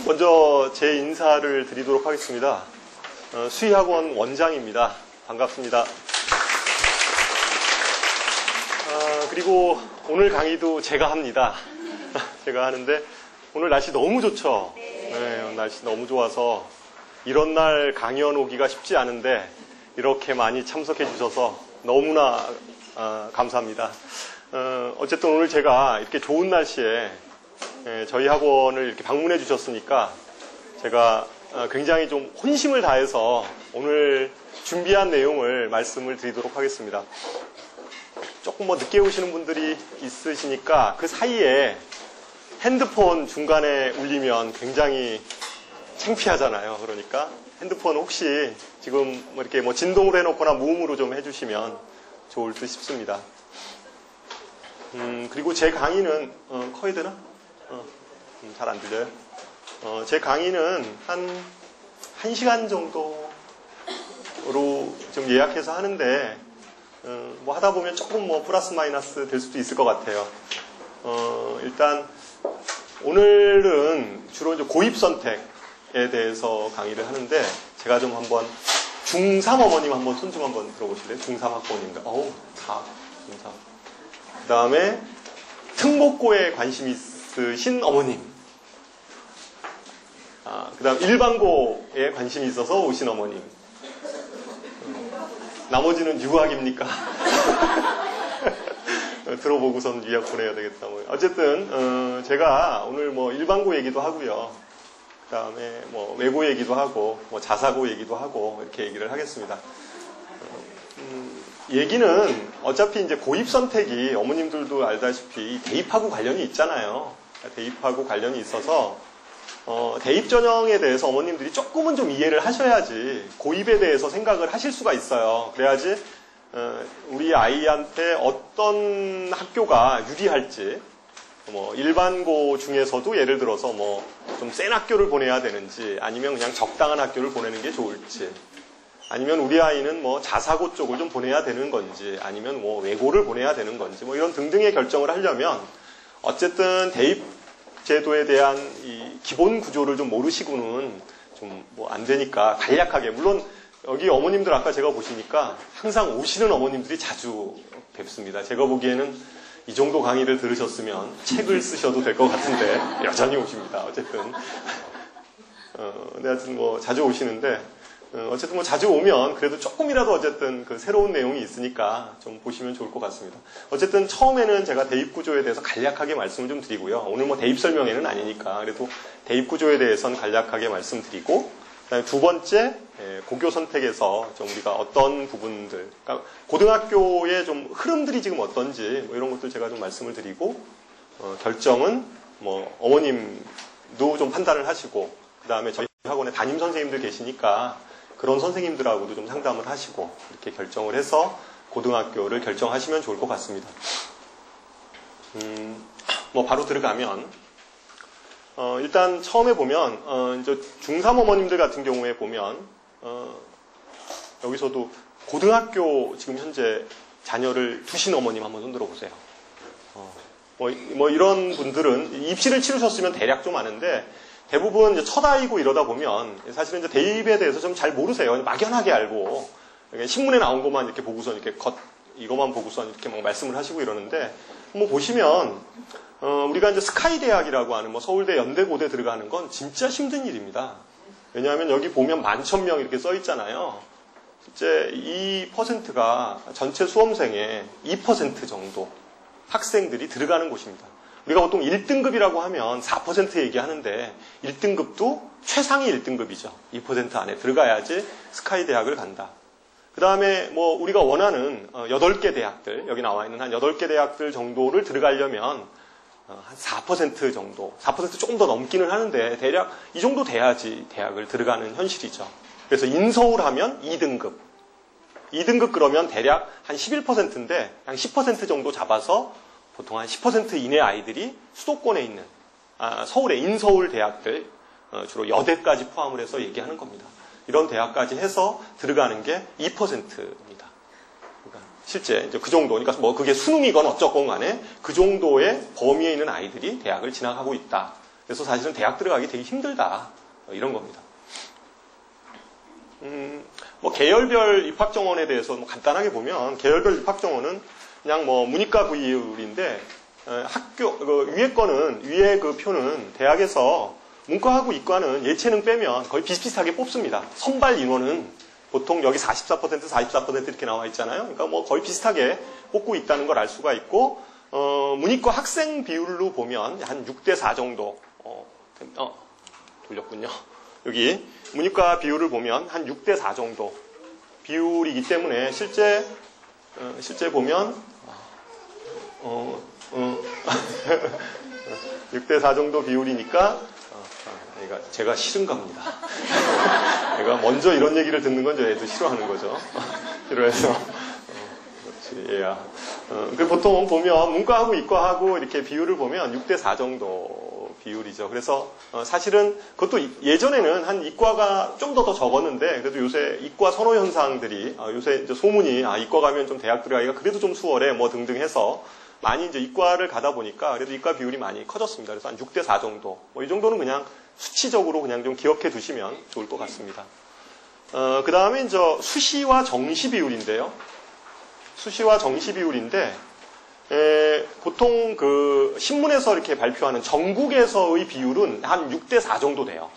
먼저 제 인사를 드리도록 하겠습니다. 수의학원 원장입니다. 반갑습니다. 그리고 오늘 강의도 제가 합니다. 제가 하는데 오늘 날씨 너무 좋죠? 네, 오늘 날씨 너무 좋아서 이런 날 강연 오기가 쉽지 않은데 이렇게 많이 참석해 주셔서 너무나 감사합니다. 어쨌든 오늘 제가 이렇게 좋은 날씨에 저희 학원을 이렇게 방문해 주셨으니까 제가 굉장히 좀 혼심을 다해서 오늘 준비한 내용을 말씀을 드리도록 하겠습니다. 조금 늦게 오시는 분들이 있으시니까 그 사이에 핸드폰 중간에 울리면 굉장히 창피하잖아요. 그러니까 핸드폰 혹시 지금 이렇게 진동으로 해놓거나 무음으로 좀 해주시면 좋을 듯 싶습니다. 그리고 제 강의는 커야 되나? 잘 안 들려요. 제 강의는 한 1시간 정도로 좀 예약해서 하는데 하다 보면 조금 플러스 마이너스 될 수도 있을 것 같아요. 일단 오늘은 주로 이제 고입 선택에 대해서 강의를 하는데 제가 좀 한번 중3 어머님 한번 손 좀 한번 들어보실래요? 중3 학부모님들. 다 중3. 그 다음에 특목고에 관심 있으신 어머님. 그 다음 일반고에 관심이 있어서 오신 어머님. 나머지는 유학입니까? 들어보고선 유학 보내야 되겠다. 어쨌든 제가 오늘 일반고 얘기도 하고요. 그 다음에 외고 얘기도 하고 자사고 얘기도 하고 이렇게 얘기를 하겠습니다. 얘기는 어차피 이제 고입 선택이 어머님들도 알다시피 대입하고 관련이 있잖아요. 대입하고 관련이 있어서 대입 전형에 대해서 어머님들이 조금은 좀 이해를 하셔야지 고입에 대해서 생각을 하실 수가 있어요. 그래야지 우리 아이한테 어떤 학교가 유리할지 일반고 중에서도 예를 들어서 좀 센 학교를 보내야 되는지 아니면 그냥 적당한 학교를 보내는 게 좋을지 아니면 우리 아이는 자사고 쪽을 좀 보내야 되는 건지 아니면 외고를 보내야 되는 건지 이런 등등의 결정을 하려면 어쨌든 대입 제도에 대한 이 기본 구조를 좀 모르시고는 좀 안 되니까 간략하게 물론 여기 어머님들 아까 제가 보시니까 항상 오시는 어머님들이 자주 뵙습니다. 제가 보기에는 이 정도 강의를 들으셨으면 책을 쓰셔도 될 것 같은데 여전히 오십니다. 어쨌든 하여튼 자주 오시는데 어쨌든 자주 오면 그래도 조금이라도 어쨌든 그 새로운 내용이 있으니까 좀 보시면 좋을 것 같습니다. 어쨌든 처음에는 제가 대입 구조에 대해서 간략하게 말씀을 좀 드리고요. 오늘 대입 설명회는 아니니까 그래도 대입 구조에 대해서는 간략하게 말씀드리고 그다음에 두 번째 고교 선택에서 좀 우리가 어떤 부분들 그러니까 고등학교의 좀 흐름들이 지금 어떤지 이런 것들 제가 좀 말씀을 드리고 결정은 어머님도 좀 판단을 하시고 그다음에 저희 학원에 담임 선생님들 계시니까 그런 선생님들하고도 좀 상담을 하시고 이렇게 결정을 해서 고등학교를 결정하시면 좋을 것 같습니다. 바로 들어가면 일단 처음에 보면 이제 중3 어머님들 같은 경우에 보면 여기서도 고등학교 지금 현재 자녀를 두신 어머님 한번 손 들어보세요. 이런 분들은 입시를 치르셨으면 대략 좀 아는데 대부분 이제 첫 아이고 이러다 보면 사실은 이제 대입에 대해서 좀 잘 모르세요. 막연하게 알고 신문에 나온 것만 이렇게 보고서 이렇게 이것만 보고서 이렇게 말씀을 하시고 이러는데 보시면 우리가 이제 스카이 대학이라고 하는 서울대, 연대, 고대 들어가는 건 진짜 힘든 일입니다. 왜냐하면 여기 보면 11,000명 이렇게 써 있잖아요. 실제 2%가 전체 수험생의 2% 정도 학생들이 들어가는 곳입니다. 우리가 보통 1등급이라고 하면 4% 얘기하는데 1등급도 최상위 1등급이죠. 2% 안에 들어가야지 스카이 대학을 간다. 그 다음에 우리가 원하는 8개 대학들, 여기 나와 있는 한 8개 대학들 정도를 들어가려면 한 4% 정도, 4% 조금 더 넘기는 하는데 대략 이 정도 돼야지 대학을 들어가는 현실이죠. 그래서 인서울 하면 2등급. 2등급 그러면 대략 한 11%인데 한 10% 정도 잡아서 보통 한 10% 이내 아이들이 수도권에 있는 서울의 인서울 대학들 주로 여대까지 포함을 해서 얘기하는 겁니다. 이런 대학까지 해서 들어가는 게 2%입니다. 그러니까 실제 이제 그 정도, 그러니까 그게 수능이건 어쩌건 간에 그 정도의 범위에 있는 아이들이 대학을 진학하고 있다. 그래서 사실은 대학 들어가기 되게 힘들다. 이런 겁니다. 뭐 계열별 입학 정원에 대해서 뭐 간단하게 보면 계열별 입학 정원은 그냥 뭐 문이과 비율인데 학교 위에 그 표는 대학에서 문과하고 이과는 예체능 빼면 거의 비슷비슷하게 뽑습니다. 선발 인원은 보통 여기 44% 이렇게 나와 있잖아요. 그러니까 뭐 거의 비슷하게 뽑고 있다는 걸 알 수가 있고 문이과 학생 비율로 보면 한 6대4 정도 돌렸군요. 여기 문이과 비율을 보면 한 6대4 정도 비율이기 때문에 실제 보면 6대4 정도 비율이니까 제가 싫은가 봅니다. 제가 먼저 이런 얘기를 듣는 건 애도 싫어하는 거죠. 싫어해서 얘야. 보통 보면 문과하고 이과하고 이렇게 비율을 보면 6대4 정도 비율이죠. 그래서 사실은 그것도 예전에는 한 이과가 좀 더 적었는데 그래도 요새 이과 선호 현상들이 요새 이제 소문이 이과 가면 좀 대학 들어가기가 그래도 좀 수월해 뭐 등등 해서 많이 이제 이과를 가다 보니까 그래도 이과 비율이 많이 커졌습니다. 그래서 한 6대4 정도. 뭐 이 정도는 그냥 수치적으로 그냥 좀 기억해 두시면 좋을 것 같습니다. 그 다음에 이제 수시와 정시 비율인데요. 수시와 정시 비율인데, 보통 그 신문에서 이렇게 발표하는 전국에서의 비율은 한 6대4 정도 돼요.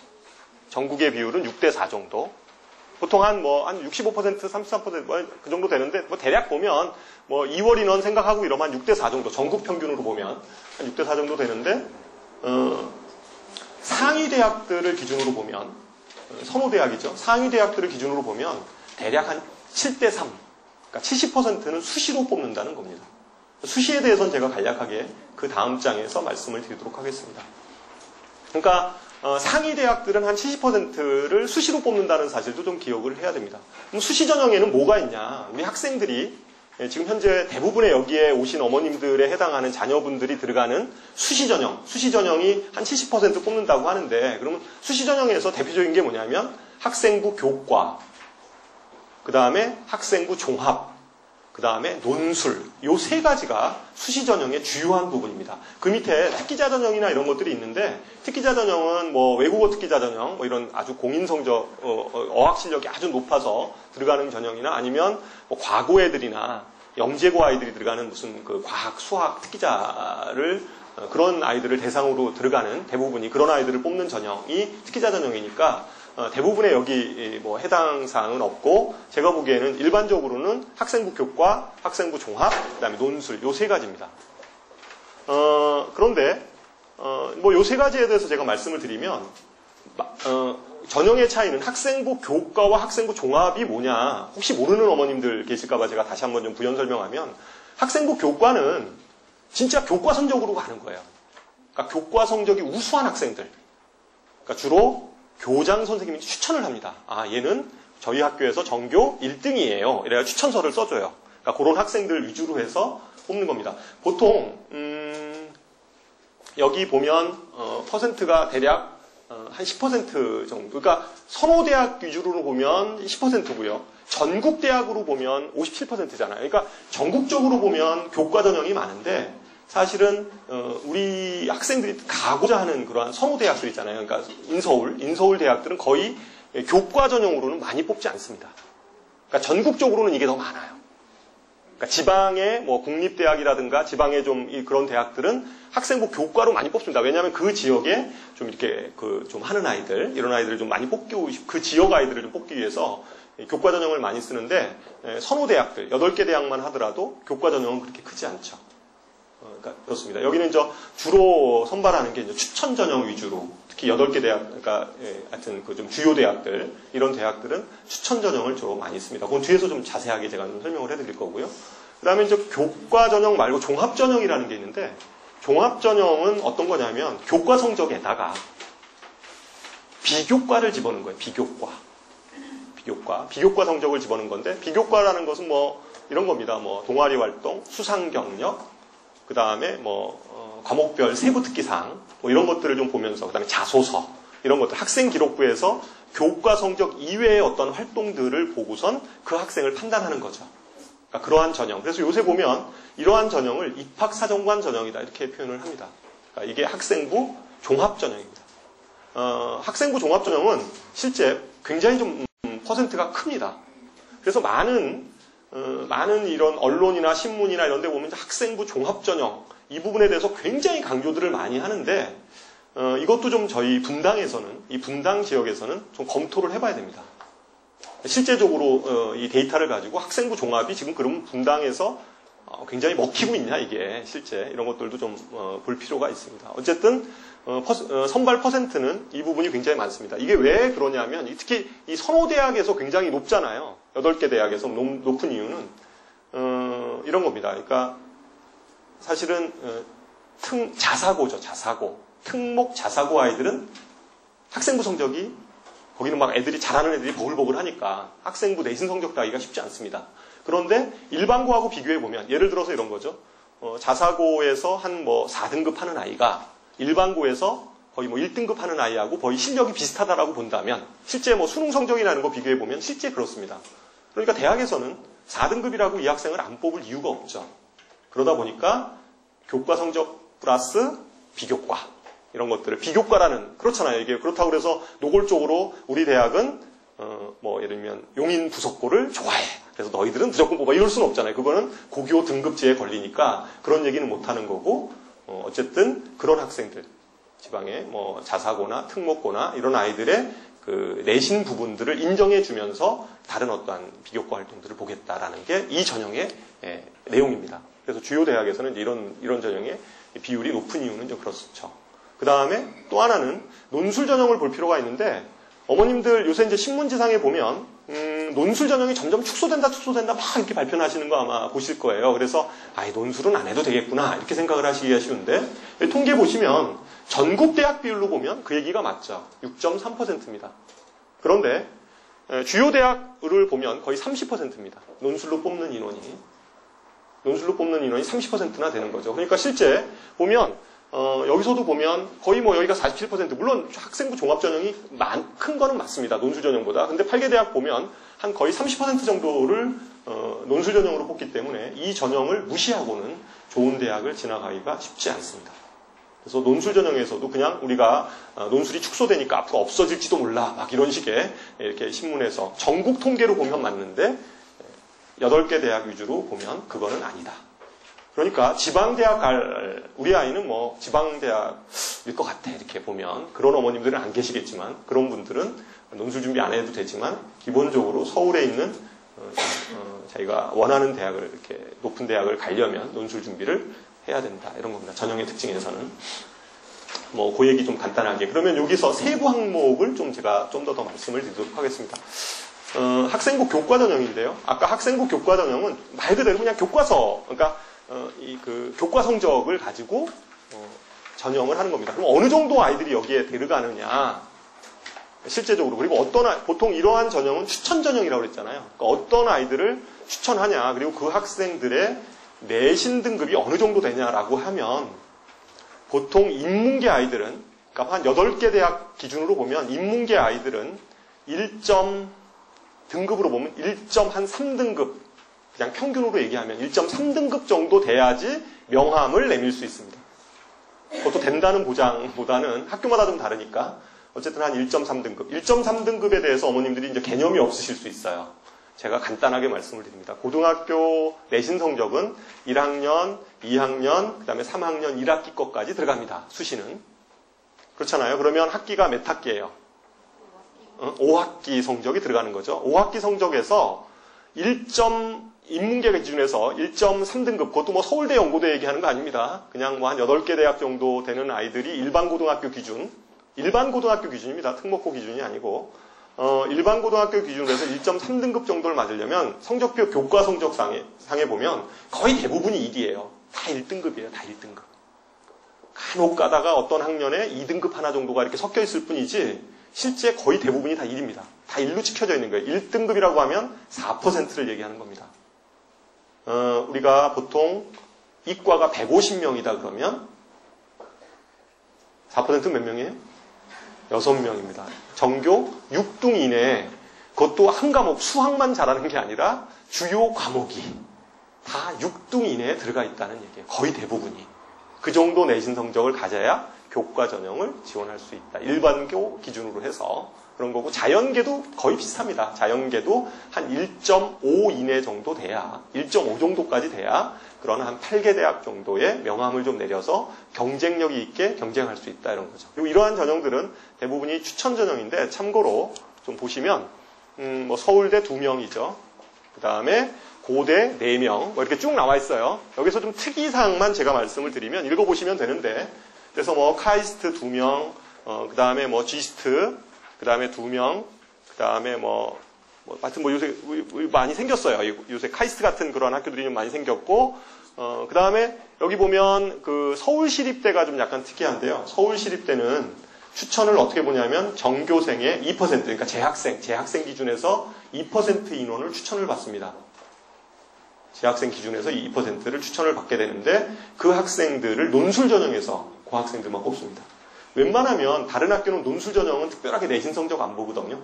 전국의 비율은 6대4 정도. 보통 한 65%, 33%, 그 정도 되는데, 뭐 대략 보면, 2월 인원 생각하고 이러면 한 6대4 정도, 전국 평균으로 보면 한 6대4 정도 되는데, 상위 대학들을 기준으로 보면, 선호대학이죠. 상위 대학들을 기준으로 보면 대략 한 7대3. 그러니까 70%는 수시로 뽑는다는 겁니다. 수시에 대해서는 제가 간략하게 그 다음 장에서 말씀을 드리도록 하겠습니다. 그러니까 상위 대학들은 한 70%를 수시로 뽑는다는 사실도 좀 기억을 해야 됩니다. 그럼 수시 전형에는 뭐가 있냐? 우리 학생들이 지금 현재 대부분의 여기에 오신 어머님들에 해당하는 자녀분들이 들어가는 수시 전형이 한 70% 뽑는다고 하는데 그러면 수시 전형에서 대표적인 게 뭐냐면 학생부 교과, 그 다음에 학생부 종합, 그 다음에 논술, 요 세 가지가 수시 전형의 주요한 부분입니다. 그 밑에 특기자 전형이나 이런 것들이 있는데 특기자 전형은 뭐 외국어 특기자 전형, 뭐 이런 아주 공인 성적, 어학 실력이 아주 높아서 들어가는 전형이나 아니면 뭐 과고 애들이나 영재고 아이들이 들어가는 무슨 그 과학, 수학 특기자를 그런 아이들을 대상으로 들어가는 대부분이 그런 아이들을 뽑는 전형이 특기자 전형이니까 대부분의 여기 뭐 해당 사항은 없고 제가 보기에는 일반적으로는 학생부 교과, 학생부 종합, 그다음에 논술 요 세 가지입니다. 그런데 뭐 요 세 가지에 대해서 제가 말씀을 드리면 전형의 차이는 학생부 교과와 학생부 종합이 뭐냐 혹시 모르는 어머님들 계실까봐 제가 다시 한번 좀 부연 설명하면 학생부 교과는 진짜 교과 성적으로 가는 거예요. 그러니까 교과 성적이 우수한 학생들. 그러니까 주로 교장 선생님이 추천을 합니다. 얘는 저희 학교에서 전교 1등이에요. 이래야 추천서를 써줘요. 그러니까 그런 학생들 위주로 해서 뽑는 겁니다. 보통 여기 보면 퍼센트가 대략 한 10% 정도. 그러니까 선호대학 위주로 보면 10%고요. 전국대학으로 보면 57%잖아요. 그러니까 전국적으로 보면 교과 전형이 많은데 사실은 우리 학생들이 가고자 하는 그러한 선호대학들 있잖아요. 그러니까 인서울 대학들은 거의 교과 전형으로는 많이 뽑지 않습니다. 그러니까 전국적으로는 이게 더 많아요. 그러니까 지방의 뭐 국립대학이라든가 지방의 좀 그런 대학들은 학생부 교과로 많이 뽑습니다. 왜냐하면 그 지역에 좀 이렇게 좀 하는 아이들, 이런 아이들을 좀 많이 그 지역 아이들을 좀 뽑기 위해서 교과 전형을 많이 쓰는데 선호대학들, 8개 대학만 하더라도 교과 전형은 그렇게 크지 않죠. 그러니까 그렇습니다. 여기는 주로 선발하는 게 추천 전형 위주로, 특히 8개 대학, 그러니까 하여튼 그 좀 주요 대학들, 이런 대학들은 추천 전형을 주로 많이 씁니다. 그건 뒤에서 좀 자세하게 제가 좀 설명을 해드릴 거고요. 그 다음에 교과 전형 말고 종합 전형이라는 게 있는데, 종합 전형은 어떤 거냐면 교과 성적에다가 비교과를 집어넣은 거예요. 비교과 성적을 집어넣은 건데, 비교과라는 것은 뭐 이런 겁니다. 뭐 동아리 활동, 수상 경력, 그 다음에 과목별 세부 특기사항, 뭐 이런 것들을 좀 보면서, 그 다음에 자소서, 이런 것들, 학생 기록부에서 교과 성적 이외의 어떤 활동들을 보고선 그 학생을 판단하는 거죠. 그러니까 그러한 전형. 그래서 요새 보면 이러한 전형을 입학사정관 전형이다, 이렇게 표현을 합니다. 그러니까 이게 학생부 종합전형입니다. 학생부 종합전형은 실제 굉장히 좀 퍼센트가 큽니다. 그래서 많은 이런 언론이나 신문이나 이런 데 보면 학생부 종합전형 이 부분에 대해서 굉장히 강조들을 많이 하는데 이것도 좀 저희 분당에서는, 이 분당 지역에서는 좀 검토를 해봐야 됩니다. 실제적으로 이 데이터를 가지고 학생부 종합이 지금 그럼 분당에서 굉장히 먹히고 있냐, 이게 실제 이런 것들도 좀 볼 필요가 있습니다. 어쨌든 선발 퍼센트는 이 부분이 굉장히 많습니다. 이게 왜 그러냐면 특히 이 선호대학에서 굉장히 높잖아요. 8개 대학에서 높은 이유는 이런 겁니다. 그러니까 사실은 자사고죠. 자사고. 특목 자사고 아이들은 학생부 성적이 거기는 막 애들이 잘하는 애들이 버글버글 하니까 학생부 내신 성적 따기가 쉽지 않습니다. 그런데 일반고하고 비교해보면 예를 들어서 이런 거죠. 자사고에서 한 뭐 4등급 하는 아이가 일반고에서 거의 뭐 1등급 하는 아이하고 거의 실력이 비슷하다라고 본다면 실제 뭐 수능 성적이나 이런 거 비교해보면 실제 그렇습니다. 그러니까 대학에서는 4등급이라고 이 학생을 안 뽑을 이유가 없죠. 그러다 보니까 교과 성적 플러스 비교과 이런 것들을 비교과라는 그렇잖아요. 이게 그렇다고 그래서 노골적으로 우리 대학은 뭐 예를 들면 용인 부속고를 좋아해. 그래서 너희들은 무조건 뽑아. 이럴 수는 없잖아요. 그거는 고교 등급제에 걸리니까 그런 얘기는 못 하는 거고 어쨌든 그런 학생들 지방의 뭐 자사고나 특목고나 이런 아이들의 그 내신 부분들을 인정해 주면서 다른 어떠한 비교과 활동들을 보겠다라는 게 이 전형의 내용입니다. 그래서 주요 대학에서는 이제 이런 전형의 비율이 높은 이유는 좀 그렇죠. 그 다음에 또 하나는 논술 전형을 볼 필요가 있는데 어머님들 요새 이제 신문지상에 보면 논술 전형이 점점 축소된다 막 이렇게 발표를 하시는 거 아마 보실 거예요. 그래서 논술은 안 해도 되겠구나 이렇게 생각을 하시기가 쉬운데 통계 보시면 전국 대학 비율로 보면 그 얘기가 맞죠. 6.3%입니다. 그런데 주요 대학을 보면 거의 30%입니다. 논술로 뽑는 인원이 30%나 되는 거죠. 그러니까 실제 보면 여기서도 보면 거의 뭐 여기가 47% 물론 학생부 종합전형이 큰 거는 맞습니다. 논술전형보다. 근데 8개 대학 보면 한 거의 30% 정도를 논술전형으로 뽑기 때문에 이 전형을 무시하고는 좋은 대학을 진학하기가 쉽지 않습니다. 그래서 논술전형에서도 그냥 우리가 논술이 축소되니까 앞으로 없어질지도 몰라 막 이런 식의 이렇게 신문에서 전국 통계로 보면 맞는데 8개 대학 위주로 보면 그거는 아니다. 그러니까 지방대학 우리 아이는 뭐 지방대학일 것 같아 이렇게 보면 그런 어머님들은 안 계시겠지만 그런 분들은 논술 준비 안 해도 되지만 기본적으로 서울에 있는 자기가 원하는 대학을 이렇게 높은 대학을 가려면 논술 준비를 해야 된다 이런 겁니다. 전형의 특징에서는 뭐 그 얘기 좀 간단하게 그러면 여기서 세부 항목을 좀 제가 좀 더 말씀을 드리도록 하겠습니다. 학생부 교과 전형인데요. 아까 학생부 교과 전형은 말 그대로 그냥 교과서 그러니까 그 교과 성적을 가지고 전형을 하는 겁니다. 그럼 어느 정도 아이들이 여기에 들어가느냐 실제적으로 그리고 보통 이러한 전형은 추천 전형이라고 그랬잖아요. 그러니까 어떤 아이들을 추천하냐 그리고 그 학생들의 내신 등급이 어느 정도 되냐라고 하면 보통 인문계 아이들은 그러니까 한 8개 대학 기준으로 보면 인문계 아이들은 등급으로 보면 1.3등급 그냥 평균으로 얘기하면 1.3등급 정도 돼야지 명함을 내밀 수 있습니다. 그것도 된다는 보장보다는 학교마다 좀 다르니까 어쨌든 한 1.3등급. 1.3등급에 대해서 어머님들이 이제 개념이 없으실 수 있어요. 제가 간단하게 말씀을 드립니다. 고등학교 내신 성적은 1학년, 2학년, 그 다음에 3학년 1학기 것까지 들어갑니다. 수시는. 그렇잖아요. 그러면 학기가 몇 학기예요? 5학기 성적이 들어가는 거죠. 5학기 성적에서 인문계 기준에서 1.3등급, 그것도 뭐 서울대, 연고대 얘기하는 거 아닙니다. 그냥 뭐 한 8개 대학 정도 되는 아이들이 일반 고등학교 기준입니다. 특목고 기준이 아니고, 일반 고등학교 기준으로 해서 1.3등급 정도를 맞으려면 성적표 교과 성적상에 보면 거의 대부분이 1이에요. 다 1등급이에요. 다 1등급. 간혹 가다가 어떤 학년에 2등급 하나 정도가 이렇게 섞여 있을 뿐이지, 실제 거의 대부분이 다 1입니다. 다 1로 찍혀져 있는 거예요. 1등급이라고 하면 4%를 얘기하는 겁니다. 우리가 보통 이과가 150명이다 그러면 4%는 몇 명이에요? 6명입니다. 전교 6등 이내 그것도 한 과목 수학만 잘하는 게 아니라 주요 과목이 다 6등 이내에 들어가 있다는 얘기예요. 거의 대부분이. 그 정도 내신 성적을 가져야 교과 전형을 지원할 수 있다. 일반고 기준으로 해서 그런 거고, 자연계도 거의 비슷합니다. 자연계도 한 1.5 이내 정도 돼야, 1.5 정도까지 돼야 그런 한 8개 대학 정도의 명함을 좀 내려서 경쟁력이 있게 경쟁할 수 있다, 이런 거죠. 그리고 이러한 전형들은 대부분이 추천 전형인데, 참고로 좀 보시면 뭐 서울대 2명이죠. 그 다음에 고대 4명, 뭐 이렇게 쭉 나와 있어요. 여기서 좀 특이사항만 제가 말씀을 드리면 읽어보시면 되는데, 그래서 뭐 카이스트 2명, 그 다음에 뭐 지스트, 그 다음에 2명, 그 다음에 하여튼 뭐 요새 많이 생겼어요. 요새 카이스트 같은 그런 학교들이 좀 많이 생겼고, 그 다음에 여기 보면 그 서울시립대가 좀 약간 특이한데요. 서울시립대는 추천을 어떻게 보냐면 전교생의 2%, 그러니까 재학생 기준에서 2% 인원을 추천을 받습니다. 재학생 기준에서 2%를 추천을 받게 되는데, 그 학생들을 논술 전형에서 그 학생들만 뽑습니다. 웬만하면 다른 학교는 논술 전형은 특별하게 내신 성적 안 보거든요.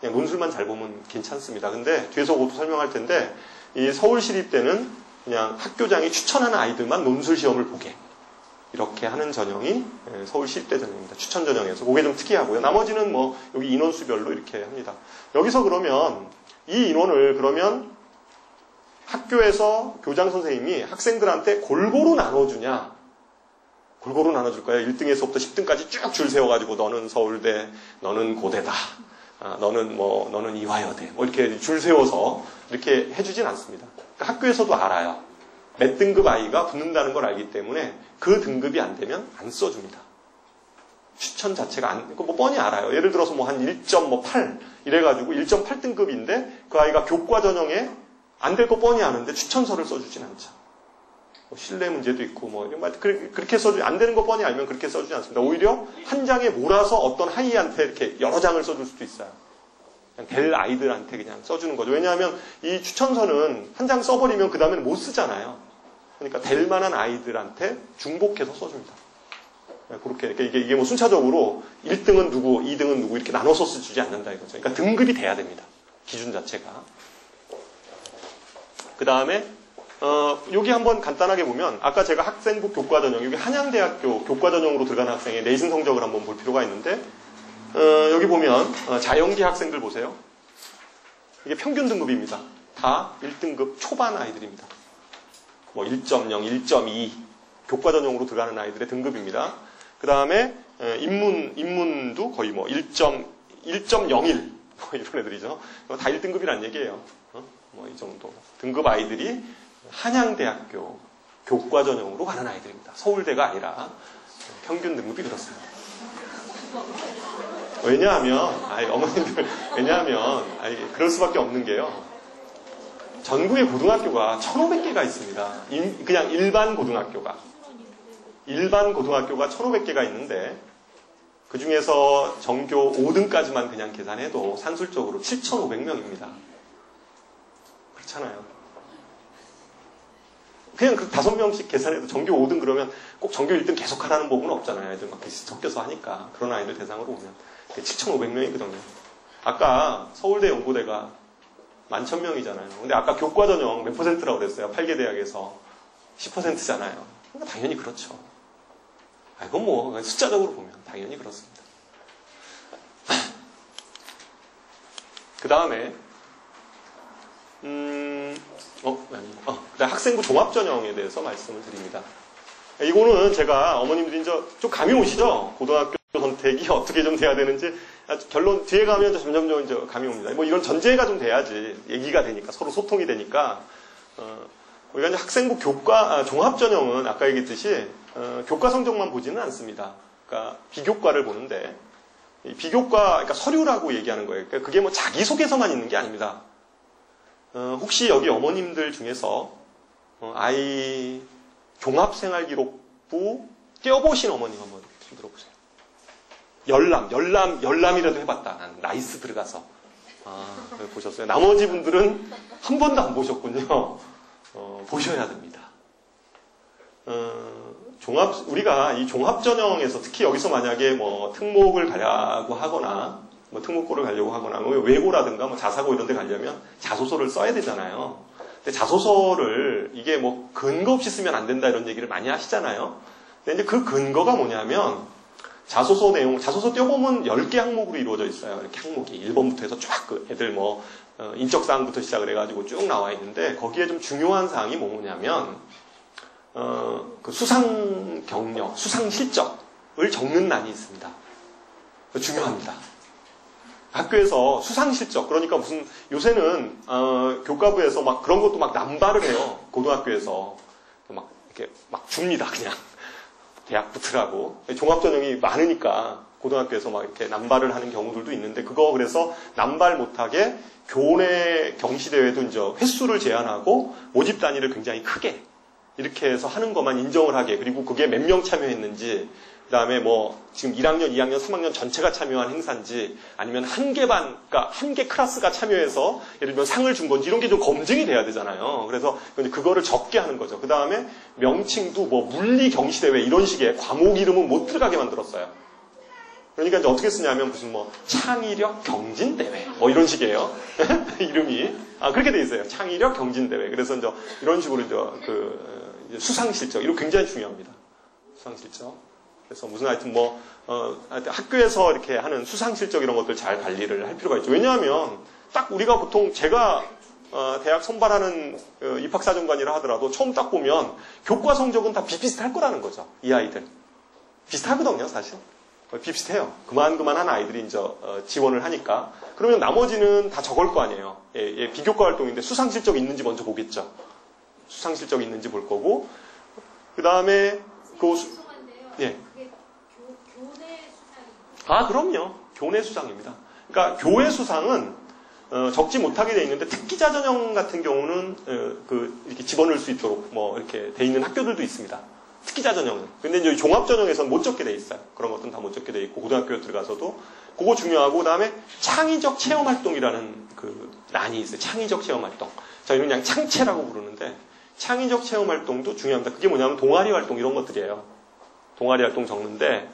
그냥 논술만 잘 보면 괜찮습니다. 근데 뒤에서 그것도 설명할 텐데, 이 서울시립대는 그냥 학교장이 추천하는 아이들만 논술 시험을 보게, 이렇게 하는 전형이 서울시립대 전형입니다. 추천 전형에서. 그게 좀 특이하고요. 나머지는 뭐 여기 인원수별로 이렇게 합니다. 여기서 그러면 이 인원을 그러면 학교에서 교장 선생님이 학생들한테 골고루 나눠주냐? 골고루 나눠줄까요? 1등에서부터 10등까지 쭉 줄 세워가지고 너는 서울대, 너는 고대다, 너는 이화여대, 뭐 이렇게 줄 세워서 이렇게 해주진 않습니다. 그러니까 학교에서도 알아요. 몇 등급 아이가 붙는다는 걸 알기 때문에 그 등급이 안 되면 안 써줍니다. 추천 자체가 뭐 뻔히 알아요. 예를 들어서 뭐 한 1.8 이래가지고 1.8등급인데 그 아이가 교과 전형에 안 될 거 뻔히 아는데 추천서를 써주진 않죠. 뭐 신뢰 문제도 있고 뭐 그렇게 안 되는 거 뻔히 알면 그렇게 써주지 않습니다. 오히려 한 장에 몰아서 어떤 하이한테 이렇게 여러 장을 써줄 수도 있어요. 그냥 될 아이들한테 그냥 써주는 거죠. 왜냐하면 이 추천서는 한 장 써버리면 그 다음에는 못 쓰잖아요. 그러니까 될 만한 아이들한테 중복해서 써줍니다. 그렇게 이게 뭐 순차적으로 1등은 누구, 2등은 누구 이렇게 나눠서 써주지 않는다 이거죠. 그러니까 등급이 돼야 됩니다. 기준 자체가. 그 다음에 여기 한번 간단하게 보면 아까 제가 학생부 교과전형, 여기 한양대학교 교과전형으로 들어가는 학생의 내신 성적을 한번 볼 필요가 있는데, 여기 보면 자연계 학생들 보세요. 이게 평균 등급입니다. 다 1등급 초반 아이들입니다. 뭐 1.0, 1.2 교과전형으로 들어가는 아이들의 등급입니다. 그 다음에 인문도 거의 뭐 1.01 뭐 이런 애들이죠. 다 1등급이란 얘기예요. 뭐 이 정도 등급 아이들이 한양대학교 교과전형으로 가는 아이들입니다. 서울대가 아니라 평균 등급이 그렇습니다. 왜냐하면 어머님들 그럴 수밖에 없는 게요. 전국에 고등학교가 1,500개가 있습니다. 그냥 일반 고등학교가 1,500개가 있는데 그 중에서 전교 5등까지만 그냥 계산해도 산술적으로 7,500명입니다. 그렇잖아요. 그냥 그 5명씩 계산해도 전교 5등 그러면 꼭 전교 1등 계속 하라는 법은 없잖아요. 애들 막 섞여서 하니까. 그런 아이들 대상으로 보면 7,500명이거든요. 아까 서울대 연고대가 11,000명이잖아요. 근데 아까 교과전형 몇 %라고 그랬어요? 8개 대학에서 10%잖아요. 그러니까 당연히 그렇죠. 이건 뭐 숫자적으로 보면 당연히 그렇습니다. 그 다음에 학생부 종합전형에 대해서 말씀을 드립니다. 이거는 제가 어머님들이 좀 감이 오시죠? 고등학교 선택이 어떻게 좀 돼야 되는지 결론 뒤에 가면 점점 이제 감이 옵니다. 뭐 이런 전제가 좀 돼야지 얘기가 되니까 서로 소통이 되니까 우리가 이제 학생부 종합전형은 아까 얘기했듯이 교과 성적만 보지는 않습니다. 그러니까 비교과를 보는데 비교과 그러니까 서류라고 얘기하는 거예요. 그러니까 그게 뭐 자기소개서만 있는 게 아닙니다. 혹시 여기 어머님들 중에서 아이 종합생활기록부 떼어보신 어머님 한번 손 들어보세요. 열람이라도 해봤다. 난 나이스 들어가서. 보셨어요. 나머지 분들은 한 번도 안 보셨군요. 보셔야 됩니다. 우리가 이 종합전형에서 특히 여기서 만약에 뭐 특목을 가려고 하거나 뭐 특목고를 가려고 하거나 외고라든가 뭐 자사고 이런 데 가려면 자소서를 써야 되잖아요. 근데 자소서를 이게 뭐 근거 없이 쓰면 안 된다 이런 얘기를 많이 하시잖아요. 근데 이제 그 근거가 뭐냐면 자소서 내용, 자소서 떼어보면 10개 항목으로 이루어져 있어요. 이렇게 항목이 1번부터 해서 쫙 그 애들 뭐 인적 사항부터 시작을 해가지고 쭉 나와 있는데 거기에 좀 중요한 사항이 뭐냐면 그 수상 경력, 수상 실적을 적는 난이 있습니다. 중요합니다. 학교에서 수상 실적, 그러니까 무슨 요새는 교과부에서 막 그런 것도 막 남발을 해요. 고등학교에서 막 이렇게 막 줍니다. 그냥 대학 붙으라고. 종합전형이 많으니까 고등학교에서 막 이렇게 남발을 하는 경우들도 있는데 그거 그래서 남발 못하게 교내 경시대회도 이제 횟수를 제한하고 모집 단위를 굉장히 크게 이렇게 해서 하는 것만 인정을 하게, 그리고 그게 몇 명 참여했는지, 그 다음에 뭐 지금 1학년, 2학년, 3학년 전체가 참여한 행사인지 아니면 한 개 반, 그러니까 한 개 클래스가 참여해서 예를 들면 상을 준 건지 이런 게 좀 검증이 돼야 되잖아요. 그래서 그거를 적게 하는 거죠. 그 다음에 명칭도 뭐 물리 경시대회 이런 식의 과목 이름은 못 들어가게 만들었어요. 그러니까 이제 어떻게 쓰냐면 무슨 뭐 창의력 경진대회 뭐 이런 식이에요. 이름이 그렇게 돼 있어요. 창의력 경진대회. 그래서 이제 이런 식으로 이제 수상실적 이거 굉장히 중요합니다. 수상실적. 그래서 무슨 하여튼 학교에서 이렇게 하는 수상실적 이런 것들 잘 관리를 할 필요가 있죠. 왜냐하면 딱 우리가 보통 제가 대학 선발하는 입학사정관이라 하더라도 처음 딱 보면 교과 성적은 다 비슷비슷할 거라는 거죠. 이 아이들 비슷하거든요, 사실. 비슷해요. 그만한 아이들이 이제 지원을 하니까. 그러면 나머지는 다 적을 거 아니에요. 비교과 활동인데 수상실적 있는지 먼저 보겠죠. 수상실적 있는지 볼 거고, 그 다음에 예. 그게 교내 수상이. 그럼요. 교내 수상입니다. 그러니까 교외 수상은 적지 못하게 돼 있는데 특기자 전형 같은 경우는 이렇게 집어넣을 수 있도록 뭐 이렇게 돼 있는 학교들도 있습니다. 특기자 전형은. 근데 이제 종합 전형에서는 못 적게 돼 있어요. 그런 것들은 다 못 적게 돼 있고 고등학교 들어가서도 그거 중요하고, 그다음에 창의적 체험 활동이라는 그 난이 있어요. 창의적 체험 활동. 저희는 그냥 창체라고 부르는데 창의적 체험 활동도 중요합니다. 그게 뭐냐면 동아리 활동 이런 것들이에요. 동아리 활동 적는데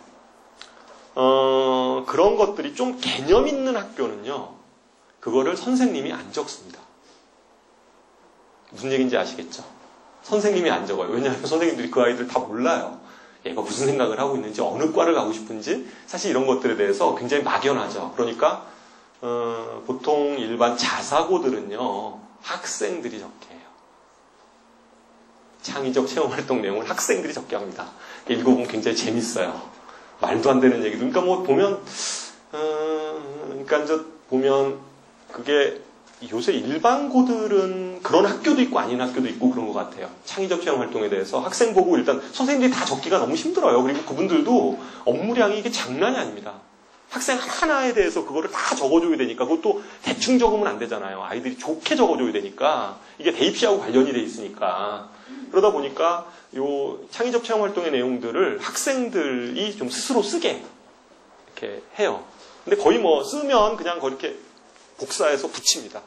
그런 것들이 좀 개념 있는 학교는요. 그거를 선생님이 안 적습니다. 무슨 얘기인지 아시겠죠? 선생님이 안 적어요. 왜냐하면 선생님들이 그 아이들 다 몰라요. 얘가 무슨 생각을 하고 있는지, 어느 과를 가고 싶은지, 사실 이런 것들에 대해서 굉장히 막연하죠. 그러니까 보통 일반 자사고들은요 학생들이 적게 해요. 창의적 체험활동 내용을 학생들이 적게 합니다. 읽어보면 굉장히 재밌어요. 말도 안 되는 얘기도. 그러니까 뭐 보면 그러니까 이제 보면 그게 요새 일반고들은 그런 학교도 있고 아닌 학교도 있고 그런 것 같아요. 창의적 체험 활동에 대해서 학생 보고 일단 선생님들이 다 적기가 너무 힘들어요. 그리고 그분들도 업무량이 이게 장난이 아닙니다. 학생 하나에 대해서 그거를 다 적어줘야 되니까 그것도 대충 적으면 안 되잖아요. 아이들이 좋게 적어줘야 되니까 이게 대입시하고 관련이 돼 있으니까 그러다 보니까 요 창의적 체험 활동의 내용들을 학생들이 좀 스스로 쓰게 이렇게 해요. 근데 거의 뭐 쓰면 그냥 그렇게 복사해서 붙입니다.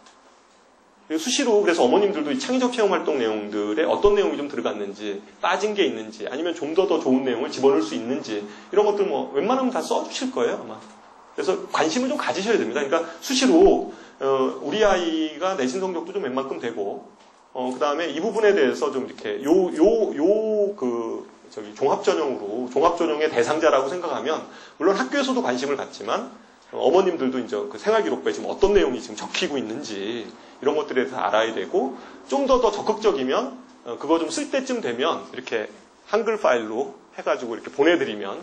수시로 그래서 어머님들도 이 창의적 체험 활동 내용들에 어떤 내용이 좀 들어갔는지, 빠진 게 있는지, 아니면 좀 더 좋은 내용을 집어넣을 수 있는지 이런 것들 뭐 웬만하면 다 써주실 거예요 아마. 그래서 관심을 좀 가지셔야 됩니다. 그러니까 수시로 우리 아이가 내신 성적도 좀 웬만큼 되고, 그 다음에 이 부분에 대해서 좀 이렇게 종합전형의 대상자라고 생각하면 물론 학교에서도 관심을 갖지만. 어머님들도 이제 그 생활기록부에 지금 어떤 내용이 지금 적히고 있는지 이런 것들에 대해서 알아야 되고, 좀 더 적극적이면 그거 좀 쓸 때쯤 되면 이렇게 한글 파일로 해가지고 이렇게 보내드리면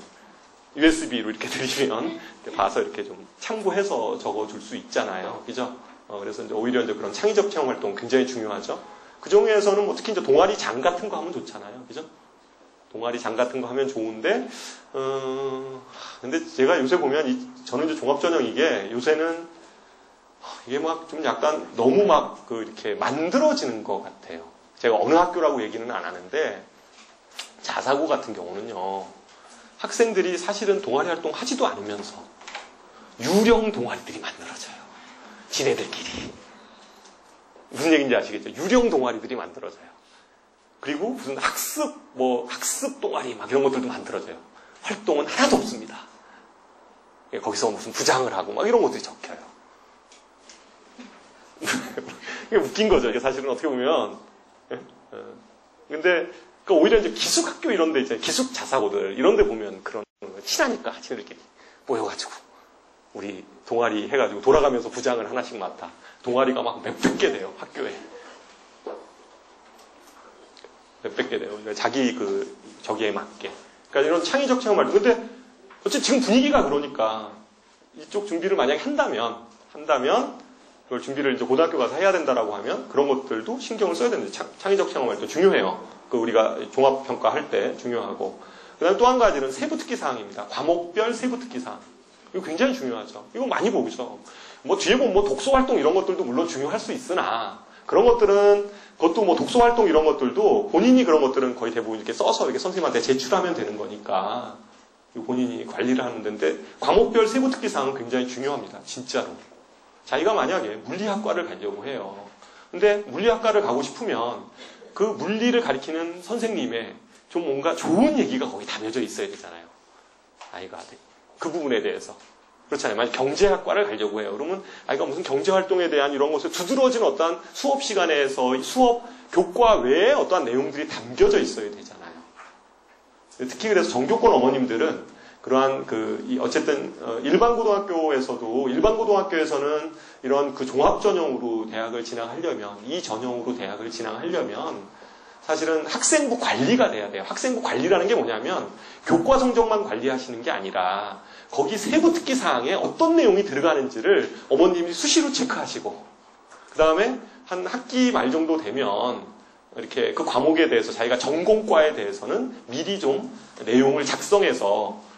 USB로 이렇게 드리면 이렇게 봐서 이렇게 좀 참고해서 적어줄 수 있잖아요, 그죠? 그래서 이제 오히려 이제 그런 창의적 체험 활동 굉장히 중요하죠. 그 중에서는 뭐 특히 이제 동아리 장 같은 거 하면 좋잖아요, 그죠? 동아리 장 같은 거 하면 좋은데, 근데 제가 요새 보면, 저는 이제 종합전형 이게 요새는, 이게 막 좀 약간 너무 막 이렇게 만들어지는 것 같아요. 제가 어느 학교라고 얘기는 안 하는데, 자사고 같은 경우는요, 학생들이 사실은 동아리 활동 하지도 않으면서, 유령 동아리들이 만들어져요. 지네들끼리. 무슨 얘기인지 아시겠죠? 유령 동아리들이 만들어져요. 그리고 무슨 학습 동아리 막 이런 것들도 만들어져요. 활동은 하나도 없습니다. 거기서 무슨 부장을 하고 막 이런 것들이 적혀요. 이게 웃긴 거죠. 이게 사실은 어떻게 보면. 근데 그러니까 오히려 이제 기숙학교 이런 데 있잖아요. 기숙 자사고들 이런 데 보면 그런 거 친하니까 친구들끼리 모여가지고 우리 동아리 해가지고 돌아가면서 부장을 하나씩 맡아. 동아리가 막 몇백 개 돼요. 학교에. 몇백 개 돼요. 그러니까 자기 저기에 맞게. 그러니까 이런 창의적 체험 활동. 근데 어쨌든 지금 분위기가 그러니까 이쪽 준비를 만약에 한다면 그걸 준비를 이제 고등학교 가서 해야 된다라고 하면 그런 것들도 신경을 써야 됩니다. 창의적 체험 활동 중요해요. 우리가 종합평가 할 때 중요하고. 그 다음에 또 한 가지는 세부 특기 사항입니다. 과목별 세부 특기 사항. 이거 굉장히 중요하죠. 이거 많이 보죠. 뭐 뒤에 보면 뭐 독서 활동 이런 것들도 물론 중요할 수 있으나 그런 것들은 그것도 뭐 독서 활동 이런 것들도 본인이 그런 것들은 거의 대부분 이렇게 써서 이렇게 선생님한테 제출하면 되는 거니까 본인이 관리를 하는 데인데 과목별 세부 특기 사항은 굉장히 중요합니다. 진짜로. 자기가 만약에 물리학과를 가려고 해요. 근데 물리학과를 가고 싶으면 그 물리를 가리키는 선생님의 좀 뭔가 좋은 얘기가 거기 담겨져 있어야 되잖아요. 아이가 그 부분에 대해서. 그렇잖아요. 만약 경제학과를 가려고 해요. 그러면 아이가 무슨 경제활동에 대한 이런 것을 두드러진 어떠한 수업 시간에서 수업 교과 외에 어떠한 내용들이 담겨져 있어야 되잖아요. 특히 그래서 정교권 어머님들은 그러한 어쨌든 일반 고등학교에서는 이런 종합 전형으로 대학을 진학하려면 이 전형으로 대학을 진학하려면 사실은 학생부 관리가 돼야 돼요. 학생부 관리라는 게 뭐냐면 교과 성적만 관리하시는 게 아니라 거기 세부 특기 사항에 어떤 내용이 들어가는지를 어머님이 수시로 체크하시고 그 다음에 한 학기 말 정도 되면 이렇게 그 과목에 대해서 자기가 전공과에 대해서는 미리 좀 내용을 작성해서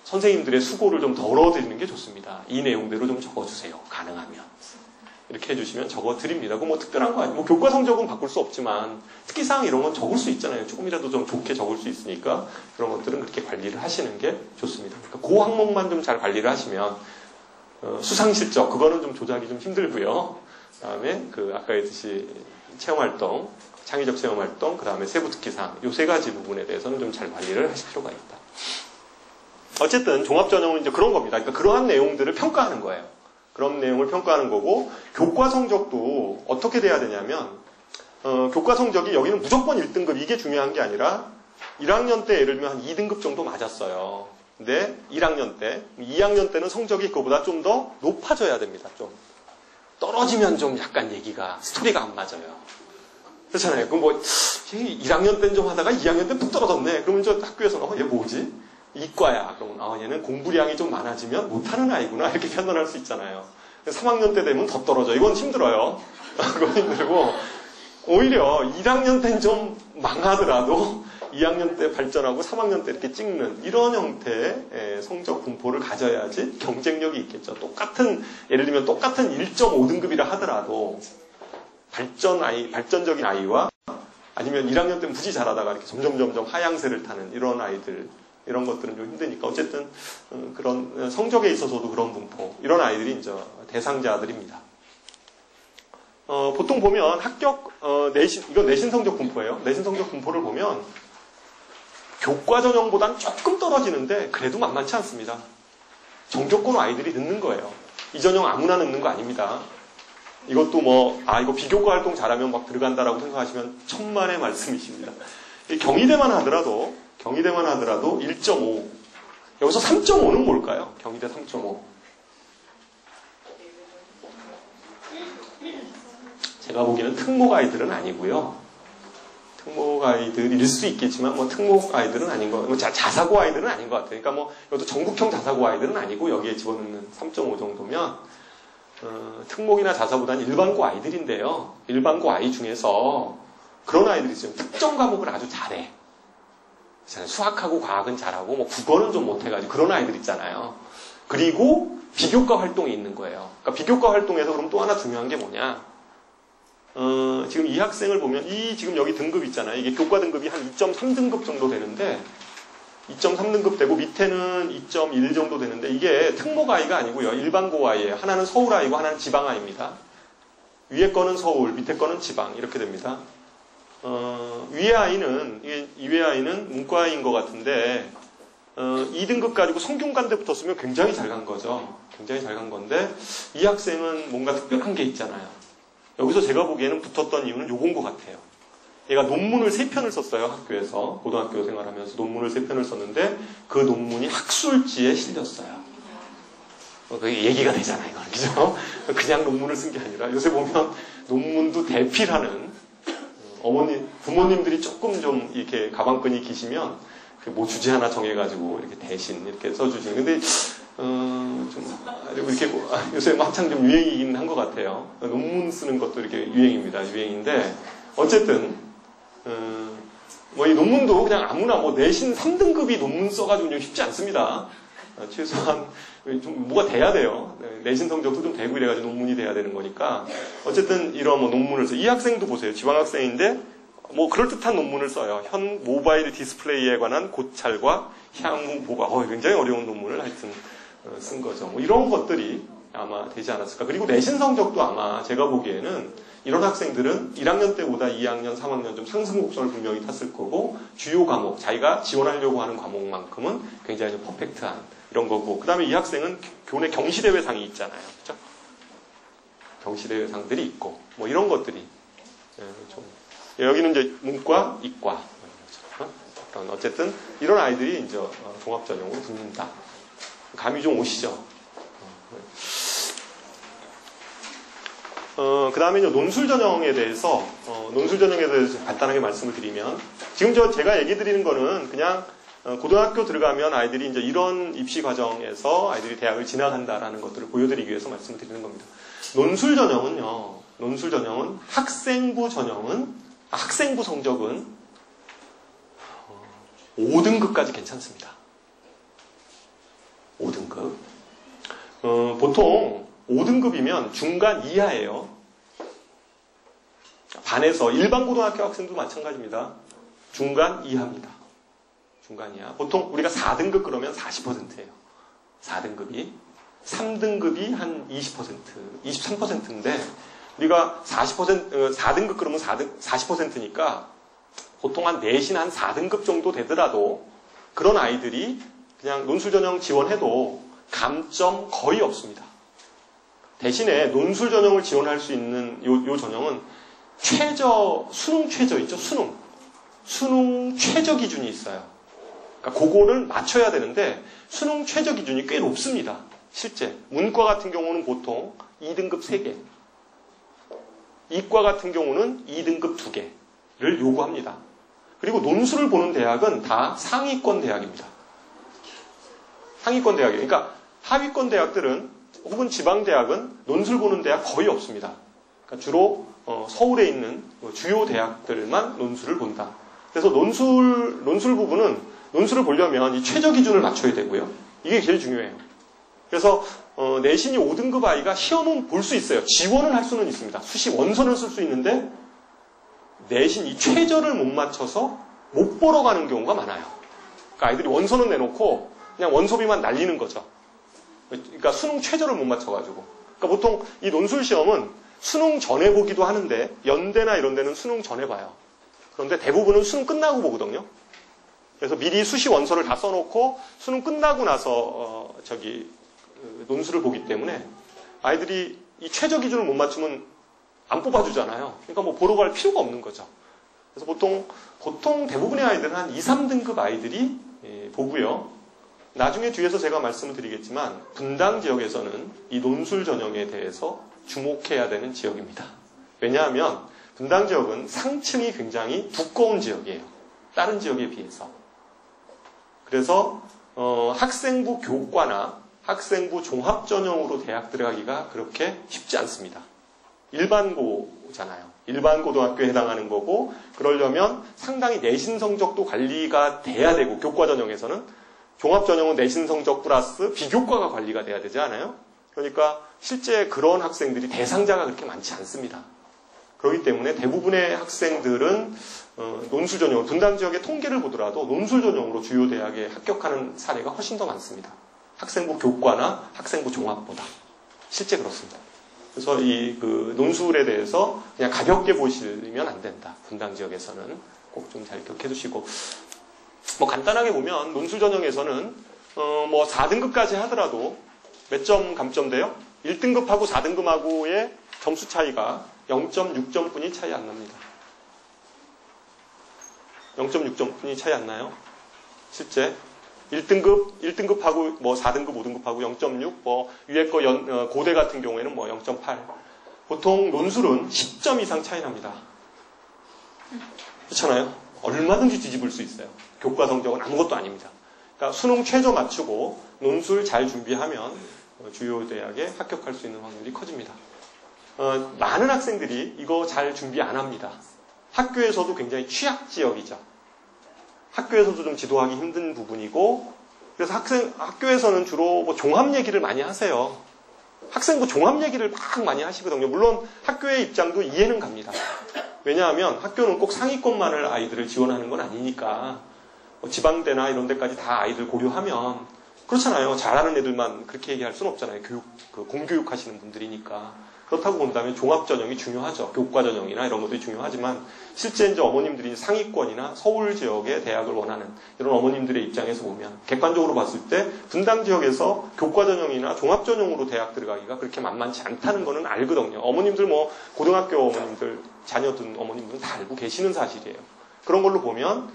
선생님들의 수고를 좀 덜어드리는 게 좋습니다. 이 내용대로 좀 적어주세요. 가능하면. 이렇게 해주시면 적어드립니다. 뭐 특별한 거 아니에요. 뭐 교과 성적은 바꿀 수 없지만 특기사항 이런 건 적을 수 있잖아요. 조금이라도 좀 좋게 적을 수 있으니까 그런 것들은 그렇게 관리를 하시는 게 좋습니다. 그러니까 그 항목만 좀 잘 관리를 하시면 수상실적 그거는 좀 조작이 좀 힘들고요. 그다음에 아까 했듯이 체험활동, 창의적 체험활동, 그다음에 세부 특기사항 이 세 가지 부분에 대해서는 좀 잘 관리를 하실 필요가 있다. 어쨌든 종합전형은 이제 그런 겁니다. 그러니까 그러한 내용들을 평가하는 거예요. 그런 내용을 평가하는 거고 교과 성적도 어떻게 돼야 되냐면 교과 성적이 여기는 무조건 1등급 이게 중요한 게 아니라 1학년 때 예를 들면 한 2등급 정도 맞았어요. 근데 1학년 때 2학년 때는 성적이 그거보다 좀 더 높아져야 됩니다. 좀 떨어지면 좀 약간 얘기가 스토리가 안 맞아요. 그렇잖아요. 그럼 뭐 1학년 때는 좀 하다가 2학년 때 뚝 떨어졌네. 그러면 저 학교에서는 얘 뭐지? 이과야. 그러면 얘는 공부량이 좀 많아지면 못하는 아이구나 이렇게 판단할 수 있잖아요. 3학년 때 되면 더 떨어져. 이건 힘들어요. 그건 힘들고 오히려 1학년 때는 좀 망하더라도 2학년 때 발전하고 3학년 때 이렇게 찍는 이런 형태의 성적 분포를 가져야지 경쟁력이 있겠죠. 예를 들면 똑같은 1.5등급이라 하더라도 발전적인 아이와 아니면 1학년 때는 무지 잘하다가 이렇게 점점 하향세를 타는 이런 아이들 이런 것들은 좀 힘드니까 어쨌든 그런 성적에 있어서도 그런 분포 이런 아이들이 이제 대상자들입니다. 보통 보면 이건 내신 성적 분포예요. 내신 성적 분포를 보면 교과 전형보다는 조금 떨어지는데 그래도 만만치 않습니다. 정교권 아이들이 늦는 거예요. 이 전형 아무나 늦는 거 아닙니다. 이것도 이거 비교과 활동 잘하면 막 들어간다라고 생각하시면 천만의 말씀이십니다. 경희대만 하더라도 1.5. 여기서 3.5는 뭘까요? 경희대 3.5. 제가 보기에는 특목 아이들은 아니고요. 특목 아이들일 수 있겠지만 특목 아이들은 아닌 거 같아요. 자사고 아이들은 아닌 것 같아요. 그러니까 이것도 전국형 자사고 아이들은 아니고 여기에 집어넣는 3.5 정도면 특목이나 자사보다는 일반고 아이들인데요. 일반고 아이 중에서 그런 아이들이 있어요. 특정 과목을 아주 잘해. 수학하고 과학은 잘하고 국어는 좀 못해가지고 그런 아이들 있잖아요. 그리고 비교과 활동이 있는 거예요. 그러니까 비교과 활동에서 그럼 또 하나 중요한 게 뭐냐? 지금 이 학생을 보면 지금 여기 등급 있잖아요. 이게 교과 등급이 한 2.3등급 정도 되는데 2.3등급 되고 밑에는 2.1 정도 되는데 이게 특목 아이가 아니고요. 일반고 아이예요. 하나는 서울 아이고 하나는 지방 아이입니다. 위에 거는 서울, 밑에 거는 지방 이렇게 됩니다. 위에 아이는 문과인 것 같은데 2등급 가지고 성균관대 붙었으면 굉장히 잘 간 거죠. 굉장히 잘 간 건데 이 학생은 뭔가 특별한 게 있잖아요. 여기서 제가 보기에는 붙었던 이유는 요건 것 같아요. 얘가 논문을 3편을 썼어요. 학교에서. 고등학교 생활하면서 논문을 3편을 썼는데 그 논문이 학술지에 실렸어요. 그게 얘기가 되잖아요. 이건. 그죠? 그냥 논문을 쓴 게 아니라 요새 보면 논문도 대필하는 부모님들이 조금 좀 이렇게 가방끈이 기시면 뭐 주제 하나 정해가지고 이렇게 대신 이렇게 써주시는. 근데 좀 이렇게 요새 한창 좀 유행이긴 한 것 같아요. 논문 쓰는 것도 이렇게 유행입니다. 유행인데 어쨌든 뭐 이 논문도 그냥 아무나 뭐 내신 3등급이 논문 써가지고 좀 쉽지 않습니다. 최소한 좀 뭐가 돼야 돼요. 내신 성적도 좀 되고 이래가지고 논문이 돼야 되는 거니까 어쨌든 이런 뭐 논문을 이 학생도 보세요. 지방학생인데 뭐 그럴듯한 논문을 써요. 현 모바일 디스플레이에 관한 고찰과 향후 보가 굉장히 어려운 논문을 하여튼 쓴 거죠. 뭐 이런 것들이 아마 되지 않았을까. 그리고 내신 성적도 아마 제가 보기에는 이런 학생들은 1학년 때보다 2학년, 3학년 좀 상승 곡선을 분명히 탔을 거고 주요 과목, 자기가 지원하려고 하는 과목만큼은 굉장히 좀 퍼펙트한 이런 거고 그 다음에 이 학생은 교내 경시대회상이 있잖아요. 그렇죠? 경시대회상들이 있고 뭐 이런 것들이 좀 여기는 이제 문과, 이과 어쨌든 이런 아이들이 이제 종합전형으로 붙는다. 감이 좀 오시죠? 그 다음에 논술 전형에 대해서 간단하게 말씀을 드리면 지금 제가 얘기 드리는 거는 그냥 고등학교 들어가면 아이들이 이제 이런 입시 과정에서 아이들이 대학을 지나간다라는 것들을 보여드리기 위해서 말씀을 드리는 겁니다. 논술 전형은 학생부 성적은 5등급까지 괜찮습니다. 5등급. 보통 5등급이면 중간 이하예요. 반에서 일반 고등학교 학생도 마찬가지입니다. 중간 이하입니다. 중간 이하. 보통 우리가 4등급 그러면 40%예요. 4등급이. 3등급이 한 20%, 23%인데 우리가 4등급 그러면 40%니까 보통 한 내신 한 4등급 정도 되더라도 그런 아이들이 그냥 논술 전형 지원해도 감점 거의 없습니다. 대신에 논술 전형을 지원할 수 있는 요 전형은 수능 최저 있죠? 수능 최저 기준이 있어요. 그러니까 그거를 맞춰야 되는데 수능 최저 기준이 꽤 높습니다. 실제. 문과 같은 경우는 보통 2등급 3개. 이과 같은 경우는 2등급 2개를 요구합니다. 그리고 논술을 보는 대학은 다 상위권 대학입니다. 상위권 대학이에요. 그러니까 하위권 대학들은 혹은 지방대학은 논술 보는 대학 거의 없습니다. 그러니까 주로 서울에 있는 주요 대학들만 논술을 본다. 그래서 논술 부분은 논술을 보려면 이 최저 기준을 맞춰야 되고요. 이게 제일 중요해요. 그래서 내신이 5등급 아이가 시험은 볼 수 있어요. 지원을 할 수는 있습니다. 수시 원서는 쓸 수 있는데 내신 이 최저를 못 맞춰서 못 보러 가는 경우가 많아요. 그러니까 아이들이 원서는 내놓고 그냥 원서비만 날리는 거죠. 그러니까 수능 최저를 못 맞춰가지고. 그러니까 보통 이 논술 시험은 수능 전에 보기도 하는데 연대나 이런 데는 수능 전에 봐요. 그런데 대부분은 수능 끝나고 보거든요. 그래서 미리 수시 원서를 다 써놓고 수능 끝나고 나서 논술을 보기 때문에 아이들이 이 최저 기준을 못 맞추면 안 뽑아주잖아요. 그러니까 뭐 보러 갈 필요가 없는 거죠. 그래서 보통 대부분의 아이들은 한 2, 3등급 아이들이 보고요. 나중에 뒤에서 제가 말씀을 드리겠지만 분당 지역에서는 이 논술 전형에 대해서 주목해야 되는 지역입니다. 왜냐하면 분당 지역은 상층이 굉장히 두꺼운 지역이에요. 다른 지역에 비해서. 그래서 학생부 교과나 학생부 종합 전형으로 대학 들어가기가 그렇게 쉽지 않습니다. 일반고잖아요. 일반 고등학교에 해당하는 거고 그러려면 상당히 내신 성적도 관리가 돼야 되고 교과 전형에서는 종합 전형은 내신 성적 플러스 비교과가 관리가 돼야 되지 않아요? 그러니까 실제 그런 학생들이 대상자가 그렇게 많지 않습니다. 그렇기 때문에 대부분의 학생들은 논술 전형, 분당 지역의 통계를 보더라도 논술 전형으로 주요 대학에 합격하는 사례가 훨씬 더 많습니다. 학생부 교과나 학생부 종합보다. 실제 그렇습니다. 그래서 이 논술에 대해서 그냥 가볍게 보시면 안 된다. 분당 지역에서는 꼭 좀 잘 기억해 두시고. 뭐 간단하게 보면 논술 전형에서는 뭐 4등급까지 하더라도 몇 점 감점돼요? 1등급하고 4등급하고의 점수 차이가 0.6점뿐이 차이 안 납니다. 0.6점이 차이 안 나요? 실제 1등급하고 뭐 4등급, 5등급하고 0.6, 뭐 위에 거 고대 같은 경우에는 뭐 0.8. 보통 논술은 10점 이상 차이 납니다. 그렇잖아요? 얼마든지 뒤집을 수 있어요. 교과 성적은 아무것도 아닙니다. 그러니까 수능 최저 맞추고 논술 잘 준비하면 주요 대학에 합격할 수 있는 확률이 커집니다. 많은 학생들이 이거 잘 준비 안 합니다. 학교에서도 굉장히 취약 지역이죠. 학교에서도 좀 지도하기 힘든 부분이고, 그래서 학교에서는 주로 뭐 종합 얘기를 많이 하세요. 학생부 종합 얘기를 막 많이 하시거든요. 물론 학교의 입장도 이해는 갑니다. 왜냐하면 학교는 꼭 상위권만을 아이들을 지원하는 건 아니니까 지방대나 이런 데까지 다 아이들 고려하면 그렇잖아요. 잘하는 애들만 그렇게 얘기할 수는 없잖아요. 공교육 하시는 분들이니까. 그렇다고 본다면 종합전형이 중요하죠. 교과전형이나 이런 것들이 중요하지만 실제 이제 어머님들이 상위권이나 서울 지역의 대학을 원하는 이런 어머님들의 입장에서 보면 객관적으로 봤을 때 분당 지역에서 교과전형이나 종합전형으로 대학 들어가기가 그렇게 만만치 않다는 거는 알거든요. 어머님들 뭐 고등학교 어머님들 자녀 둔 어머님들은 다 알고 계시는 사실이에요. 그런 걸로 보면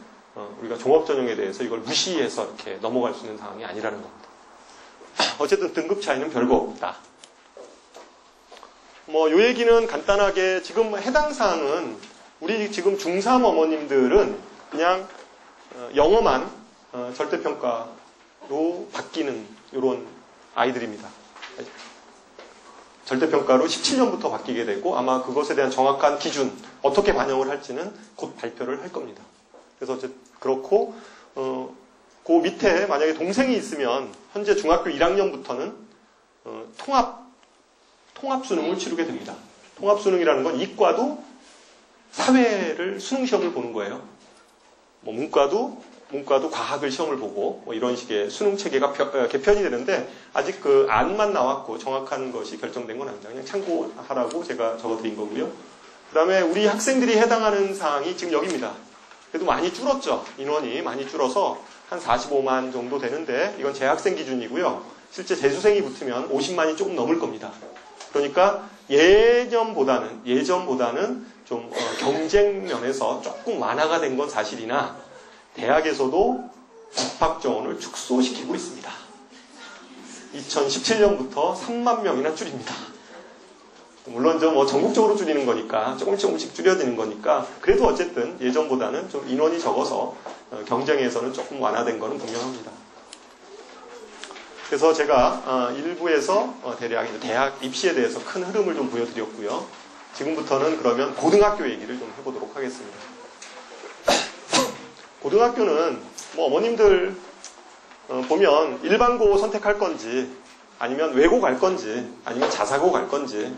우리가 종합전형에 대해서 이걸 무시해서 이렇게 넘어갈 수 있는 상황이 아니라는 겁니다. 어쨌든 등급 차이는 별거 없다. 뭐, 요 얘기는 간단하게 지금 해당 사항은 우리 지금 중3 어머님들은 그냥 영어만 절대평가로 바뀌는 이런 아이들입니다. 절대평가로 17년부터 바뀌게 되고 아마 그것에 대한 정확한 기준, 어떻게 반영을 할지는 곧 발표를 할 겁니다. 그래서 이제 그렇고, 그 밑에 만약에 동생이 있으면 현재 중학교 1학년부터는 통합 수능을 치르게 됩니다. 통합 수능이라는 건 이과도 사회를 수능 시험을 보는 거예요. 뭐 문과도 과학을 시험을 보고 뭐 이런 식의 수능 체계가 개편이 되는데 아직 그 안만 나왔고 정확한 것이 결정된 건 아닙니다. 그냥 참고하라고 제가 적어드린 거고요. 그 다음에 우리 학생들이 해당하는 사항이 지금 여기입니다. 그래도 많이 줄었죠. 인원이 많이 줄어서 한 45만 정도 되는데 이건 재학생 기준이고요. 실제 재수생이 붙으면 50만이 조금 넘을 겁니다. 그러니까 예전보다는 좀 경쟁 면에서 조금 완화가 된 건 사실이나 대학에서도 입학 정원을 축소시키고 있습니다. 2017년부터 3만 명이나 줄입니다. 물론 뭐 전국적으로 줄이는 거니까 조금씩 줄여지는 거니까 그래도 어쨌든 예전보다는 좀 인원이 적어서 경쟁에서는 조금 완화된 거는 분명합니다. 그래서 제가 일부에서 대학 입시에 대해서 큰 흐름을 좀 보여드렸고요. 지금부터는 그러면 고등학교 얘기를 좀 해보도록 하겠습니다. 고등학교는 뭐 어머님들 보면 일반고 선택할 건지 아니면 외고 갈 건지 아니면 자사고 갈 건지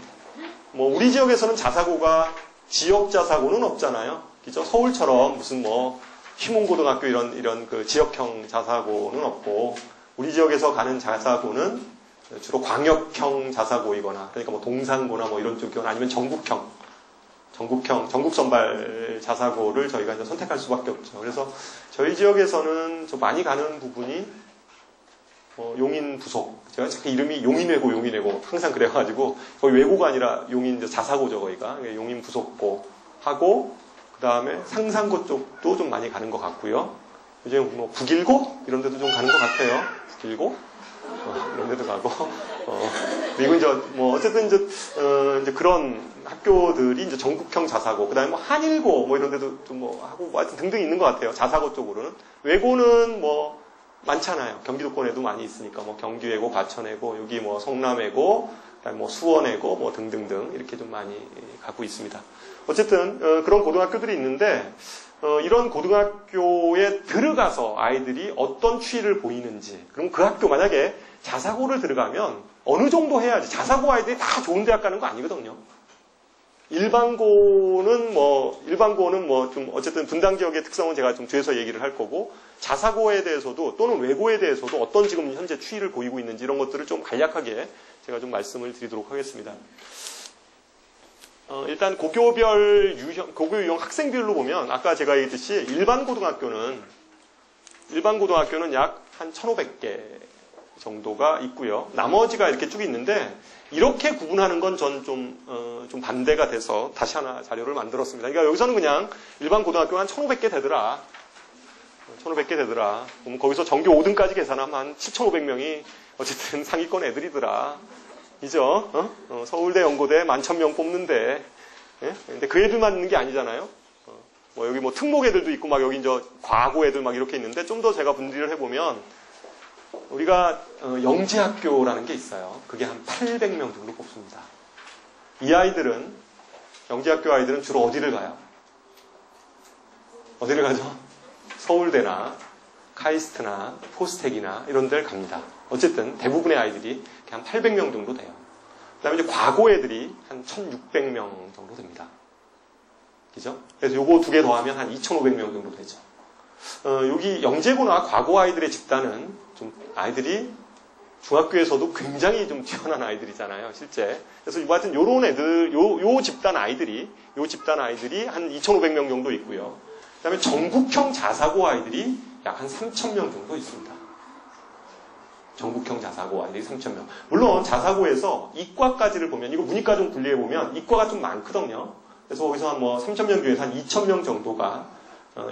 뭐 우리 지역에서는 자사고가 지역 자사고는 없잖아요. 그죠? 서울처럼 무슨 뭐 휘문고등학교 이런 그 지역형 자사고는 없고 우리 지역에서 가는 자사고는 주로 광역형 자사고이거나 그러니까 뭐 동산고나 뭐 이런 쪽이거나 아니면 전국 선발 자사고를 저희가 이제 선택할 수밖에 없죠. 그래서 저희 지역에서는 좀 많이 가는 부분이 용인 부속. 제가 자꾸 이름이 용인외고 항상 그래가지고 거의 외고가 아니라 용인 자사고죠 거기가. 용인 부속고 하고 그 다음에 상산고 쪽도 좀 많이 가는 것 같고요. 요즘 뭐 북일고 이런 데도 좀 가는 것 같아요. 북일고 이런 데도 가고 그리고 이제 뭐 어쨌든 이제 그런 학교들이 이제 전국형 자사고 그다음에 뭐 한일고 뭐 이런 데도 좀 뭐 하고 뭐 하여튼 등등 있는 것 같아요. 자사고 쪽으로는 외고는 뭐 많잖아요. 경기도권에도 많이 있으니까 뭐 경기외고, 과천외고, 여기 뭐 성남외고, 그다음에 뭐 수원외고 뭐 등등등 이렇게 좀 많이 가고 있습니다. 어쨌든 그런 고등학교들이 있는데 이런 고등학교에 들어가서 아이들이 어떤 추이를 보이는지 그럼 그 학교 만약에 자사고를 들어가면 어느 정도 해야지 자사고 아이들이 다 좋은 대학 가는 거 아니거든요. 일반고는 뭐 좀 어쨌든 분당 지역의 특성은 제가 좀 뒤에서 얘기를 할 거고 자사고에 대해서도 또는 외고에 대해서도 어떤 지금 현재 추이를 보이고 있는지 이런 것들을 좀 간략하게 제가 좀 말씀을 드리도록 하겠습니다. 일단 고교 유형 학생별로 보면 아까 제가 얘기했듯이 일반 고등학교는 약 한 1,500개 정도가 있고요. 나머지가 이렇게 쭉 있는데 이렇게 구분하는 건 전 좀 반대가 돼서 다시 하나 자료를 만들었습니다. 그러니까 여기서는 그냥 일반 고등학교가 한 1,500개 되더라. 1,500개 되더라. 그럼 거기서 전교 5등까지 계산하면 한 7,500명이 어쨌든 상위권 애들이더라. 이죠? 서울대, 연고대 11,000명 뽑는데, 예? 근데 그 애들만 있는 게 아니잖아요. 뭐 여기 뭐 특목 애들도 있고 막 여기 이제 과고 애들 막 이렇게 있는데 좀 더 제가 분리를 해보면 우리가 영재학교라는 게 있어요. 그게 한 800명 정도 뽑습니다. 이 아이들은 영재학교 아이들은 주로 어디를 가요? 어디를 가죠? 서울대나 카이스트나 포스텍이나 이런 데를 갑니다. 어쨌든 대부분의 아이들이 한 800명 정도 돼요. 그 다음에 이제 과고 애들이 한 1,600명 정도 됩니다. 그죠? 그래서 요거 두 개 더하면 한 2,500명 정도 되죠. 여기 영재고나 과고 아이들의 집단은 좀 아이들이 중학교에서도 굉장히 좀 뛰어난 아이들이잖아요, 실제. 그래서 이와 같은 요런 애들, 요 집단 아이들이 한 2,500명 정도 있고요. 그 다음에 전국형 자사고 아이들이 약 한 3,000명 정도 있습니다. 전국형 자사고 아이들이 3,000명. 물론 자사고에서 이과까지를 보면, 이거 문이과 좀 분리해보면 이과가 좀 많거든요. 그래서 거기서 한 뭐 3,000명 중에서 한 2,000명 정도가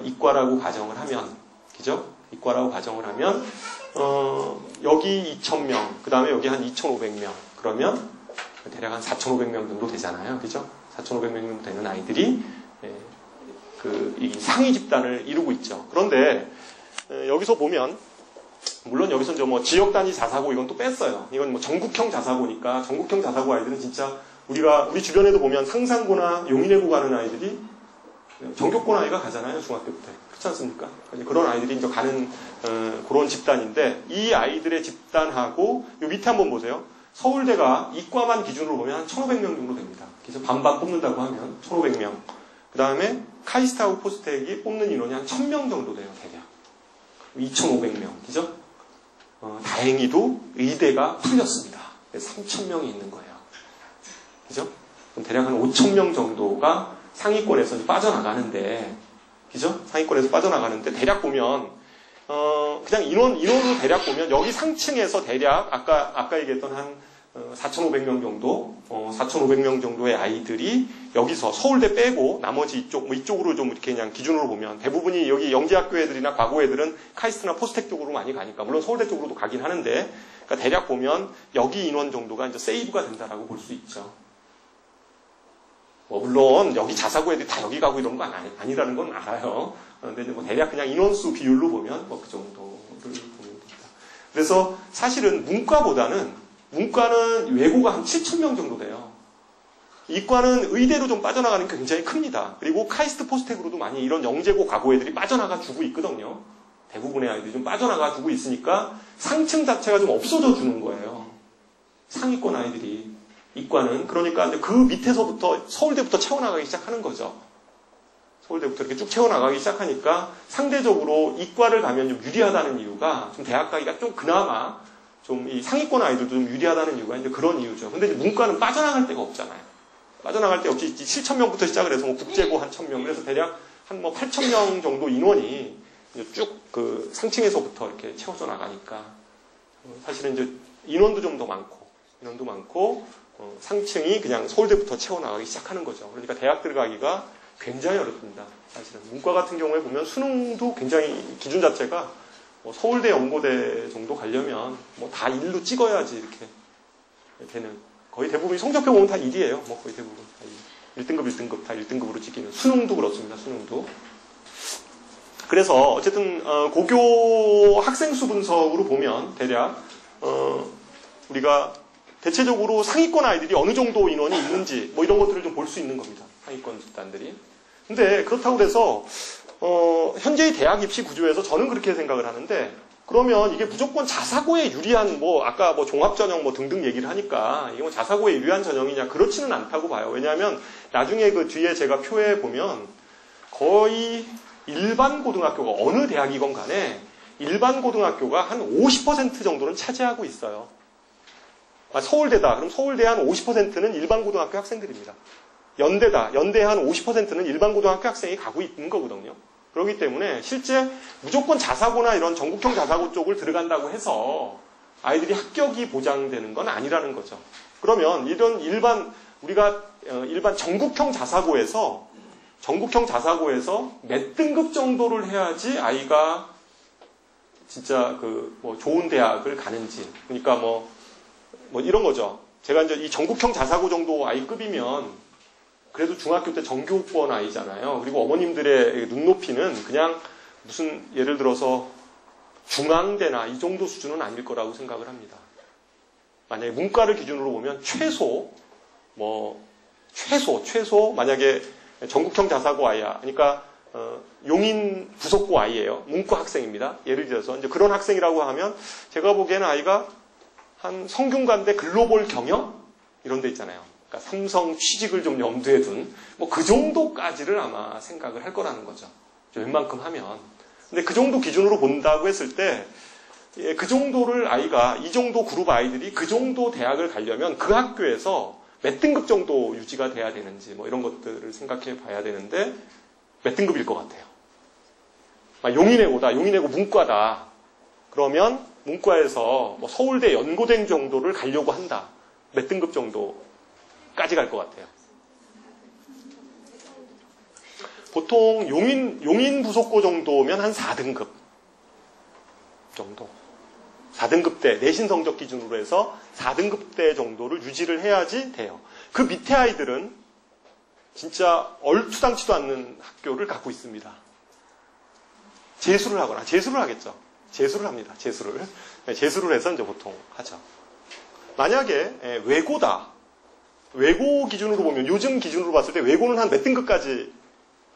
이과라고 가정을 하면, 그죠? 이과라고 가정을 하면, 여기 2,000명, 그 다음에 여기 한 2,500명. 그러면 대략 한 4,500명 정도 되잖아요. 그죠? 4,500명 정도 되는 아이들이 이 상위 집단을 이루고 있죠. 그런데 여기서 보면 물론 여기서 이제 뭐 지역 단위 자사고 이건 또 뺐어요. 이건 뭐 전국형 자사고니까 전국형 자사고 아이들은 진짜 우리 주변에도 보면 상산고나 용인외고 가는 아이들이 전교권 아이가 가잖아요. 중학교 때. 그렇지 않습니까? 그런 아이들이 이제 가는 그런 집단인데 이 아이들의 집단하고 요 밑에 한번 보세요. 서울대가 이과만 기준으로 보면 한 1,500명 정도 됩니다. 그래서 반반 뽑는다고 하면 1,500명. 그 다음에 카이스트하고 포스텍이 뽑는 인원이 한 1,000명 정도 돼요. 대략. 2,500명. 그죠? 다행히도 의대가 풀렸습니다. 3,000명이 있는 거예요. 그죠? 그럼 대략 한 5,000명 정도가 상위권에서 빠져나가는데, 그죠? 상위권에서 빠져나가는데, 대략 보면, 그냥 인원으로 대략 보면, 여기 상층에서 대략, 아까 얘기했던 한 4,500명 정도, 4,500명 정도의 아이들이 여기서 서울대 빼고, 나머지 이쪽으로 좀 이렇게 그냥 기준으로 보면, 대부분이 여기 영재학교 애들이나 과고 애들은 카이스트나 포스텍 쪽으로 많이 가니까, 물론 서울대 쪽으로도 가긴 하는데, 그러니까 대략 보면, 여기 인원 정도가 이제 세이브가 된다라고 볼 수 있죠. 물론 여기 자사고 애들이 다 여기 가고 이런 건 아니라는 건 알아요. 그런데 뭐 대략 그냥 인원수 비율로 보면 뭐 그 정도를 보면 됩니다. 그래서 사실은 문과는 외고가 한 7,000명 정도 돼요. 이과는 의대로 좀 빠져나가는 게 굉장히 큽니다. 그리고 카이스트 포스텍으로도 많이 이런 영재고 과고 애들이 빠져나가 주고 있거든요. 대부분의 아이들이 좀 빠져나가 주고 있으니까 상층 자체가 좀 없어져 주는 거예요. 상위권 아이들이. 이과는 그러니까 이제 그 밑에서부터 서울대부터 채워나가기 시작하는 거죠. 서울대부터 이렇게 쭉 채워나가기 시작하니까 상대적으로 이과를 가면 좀 유리하다는 이유가 좀 대학 가기가 좀 그나마 좀 이 상위권 아이들도 좀 유리하다는 이유가 이제 그런 이유죠. 근데 이제 문과는 빠져나갈 데가 없잖아요. 빠져나갈 데 없이 7,000명부터 시작을 해서 뭐 국제고 한 1,000명 그래서 대략 한 뭐 8,000명 정도 인원이 쭉 그 상층에서부터 이렇게 채워져 나가니까 사실은 이제 인원도 좀 더 많고 상층이 그냥 서울대부터 채워나가기 시작하는 거죠. 그러니까 대학 들어가기가 굉장히 어렵습니다. 사실은 문과 같은 경우에 보면 수능도 굉장히 기준 자체가 뭐 서울대, 연고대 정도 가려면 뭐 다 1로 찍어야지 이렇게 되는 거의 대부분 성적표 보면 다 1이에요. 뭐 거의 대부분 다 1. 1등급 다 1등급으로 찍히는 수능도 그렇습니다. 수능도. 그래서 어쨌든 고교 학생 수 분석으로 보면 대략 우리가 대체적으로 상위권 아이들이 어느 정도 인원이 있는지 뭐 이런 것들을 좀 볼 수 있는 겁니다. 상위권 집단들이. 근데 그렇다고 해서 현재의 대학 입시 구조에서 저는 그렇게 생각을 하는데 그러면 이게 무조건 자사고에 유리한 뭐 아까 뭐 종합전형 뭐 등등 얘기를 하니까 이게 뭐 자사고에 유리한 전형이냐 그렇지는 않다고 봐요. 왜냐하면 나중에 그 뒤에 제가 표에 보면 거의 일반 고등학교가 어느 대학이건 간에 일반 고등학교가 한 50% 정도는 차지하고 있어요. 서울대다. 그럼 서울대 한 50%는 일반 고등학교 학생들입니다. 연대다. 연대 한 50%는 일반 고등학교 학생이 가고 있는 거거든요. 그렇기 때문에 실제 무조건 자사고나 이런 전국형 자사고 쪽을 들어간다고 해서 아이들이 합격이 보장되는 건 아니라는 거죠. 그러면 이런 우리가 일반 전국형 자사고에서 몇 등급 정도를 해야지 아이가 진짜 좋은 대학을 가는지. 그러니까 뭐 이런 거죠. 제가 이제 이 전국형 자사고 정도 아이급이면 그래도 중학교 때 정교권 아이잖아요. 그리고 어머님들의 눈높이는 그냥 무슨 예를 들어서 중앙대나 이 정도 수준은 아닐 거라고 생각을 합니다. 만약에 문과를 기준으로 보면 최소 만약에 전국형 자사고 아이야. 그러니까 용인 부속고 아이예요. 문과 학생입니다. 예를 들어서 이제 그런 학생이라고 하면 제가 보기에는 아이가 한 성균관대 글로벌 경영 이런 데 있잖아요. 그러니까 삼성 취직을 좀 염두에 둔 그 정도까지를 아마 생각을 할 거라는 거죠. 웬만큼 하면. 근데 그 정도 기준으로 본다고 했을 때 그 정도를 아이가 이 정도 그룹 아이들이 그 정도 대학을 가려면 그 학교에서 몇 등급 정도 유지가 돼야 되는지 이런 것들을 생각해 봐야 되는데 몇 등급일 것 같아요. 용인외고다. 용인외고 문과다. 그러면 문과에서 서울대 연고등 정도를 가려고 한다. 몇 등급 정도까지 갈 것 같아요. 보통 용인 부속고 정도면 한 4등급 정도. 4등급대, 내신 성적 기준으로 해서 4등급대 정도를 유지를 해야지 돼요. 그 밑에 아이들은 진짜 얼추당치도 않는 학교를 갖고 있습니다. 재수를 하거나, 재수를 하겠죠. 재수를 합니다. 재수를 해서 이제 보통 하죠. 만약에 외고다. 외고 기준으로 보면, 요즘 기준으로 봤을 때 외고는 한 몇 등급까지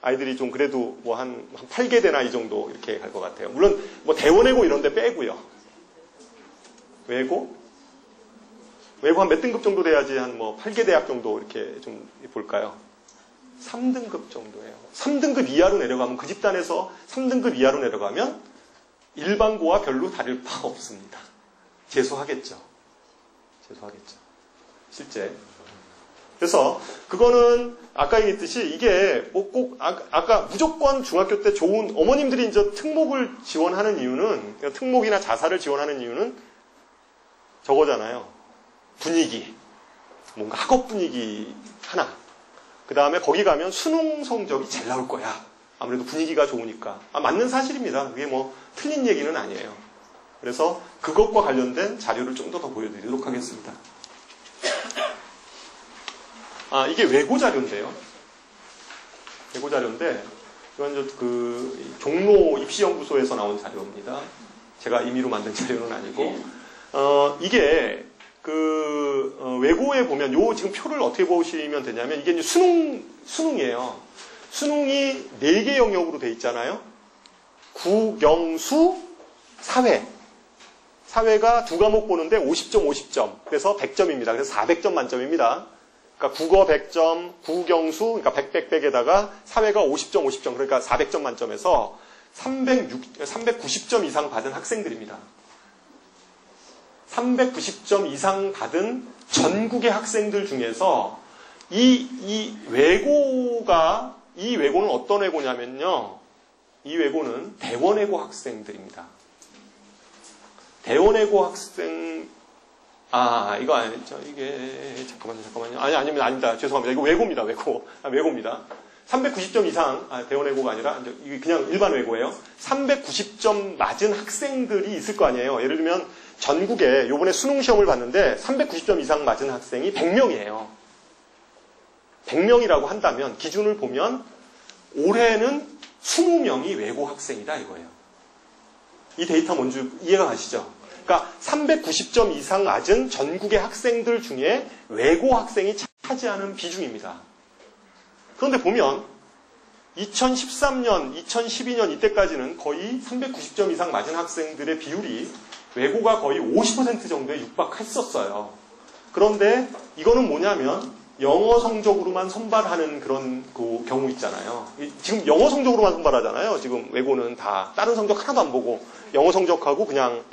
아이들이 좀 그래도 한 8개대나 이 정도 이렇게 갈 것 같아요. 물론 대원외고 이런 데 빼고요. 외고 한 몇 등급 정도 돼야지 한 8개 대학 정도 이렇게 좀 볼까요? 3등급 정도예요. 3등급 이하로 내려가면 그 집단에서 3등급 이하로 내려가면 일반고와 별로 다를 바 없습니다. 재수하겠죠. 실제. 그래서 그거는 아까 얘기했듯이 이게 꼭 아까 무조건 중학교 때 좋은 어머님들이 이제 특목을 지원하는 이유는 특목이나 자사를 지원하는 이유는 저거잖아요. 분위기. 뭔가 학업 분위기 하나. 그 다음에 거기 가면 수능 성적이 잘 나올 거야. 아무래도 분위기가 좋으니까. 맞는 사실입니다. 그게 틀린 얘기는 아니에요. 그래서 그것과 관련된 자료를 좀 더 보여드리도록 하겠습니다. 이게 외고 자료인데요. 외고 자료인데, 이건 종로 입시연구소에서 나온 자료입니다. 제가 임의로 만든 자료는 아니고, 이게, 외고에 보면, 지금 표를 어떻게 보시면 되냐면, 이게 이제 수능이에요. 수능이 4개 영역으로 돼 있잖아요. 국영수, 사회. 사회가 2과목 보는데 50점, 50점. 그래서 100점입니다. 그래서 400점 만점입니다. 그러니까 국어 100점, 국영수, 그러니까 100, 100에다가 사회가 50점, 50점. 그러니까 400점 만점에서 390점 이상 받은 학생들입니다. 390점 이상 받은 전국의 학생들 중에서 이 외고는 어떤 외고냐면요. 이 외고는 대원외고 학생들입니다. 대원외고 학생, 이거 아니죠. 이게, 잠깐만요. 아닙니다. 죄송합니다. 이거 외고입니다. 외고입니다. 390점 이상, 대원외고가 아니라, 이게 그냥 일반 외고예요. 390점 맞은 학생들이 있을 거 아니에요. 예를 들면, 전국에 요번에 수능 시험을 봤는데, 390점 이상 맞은 학생이 100명이에요. 100명이라고 한다면, 기준을 보면, 올해는 20명이 외고 학생이다, 이거예요. 이 데이터 뭔지 이해가 가시죠? 그러니까 390점 이상 맞은 전국의 학생들 중에 외고 학생이 차지하는 비중입니다. 그런데 보면 2013년, 2012년 이때까지는 거의 390점 이상 맞은 학생들의 비율이 외고가 거의 50% 정도에 육박했었어요. 그런데 이거는 뭐냐면 영어 성적으로만 선발하는 그런 경우 있잖아요. 지금 영어 성적으로만 선발하잖아요. 지금 외고는 다 다른 성적 하나도 안 보고 영어 성적하고 그냥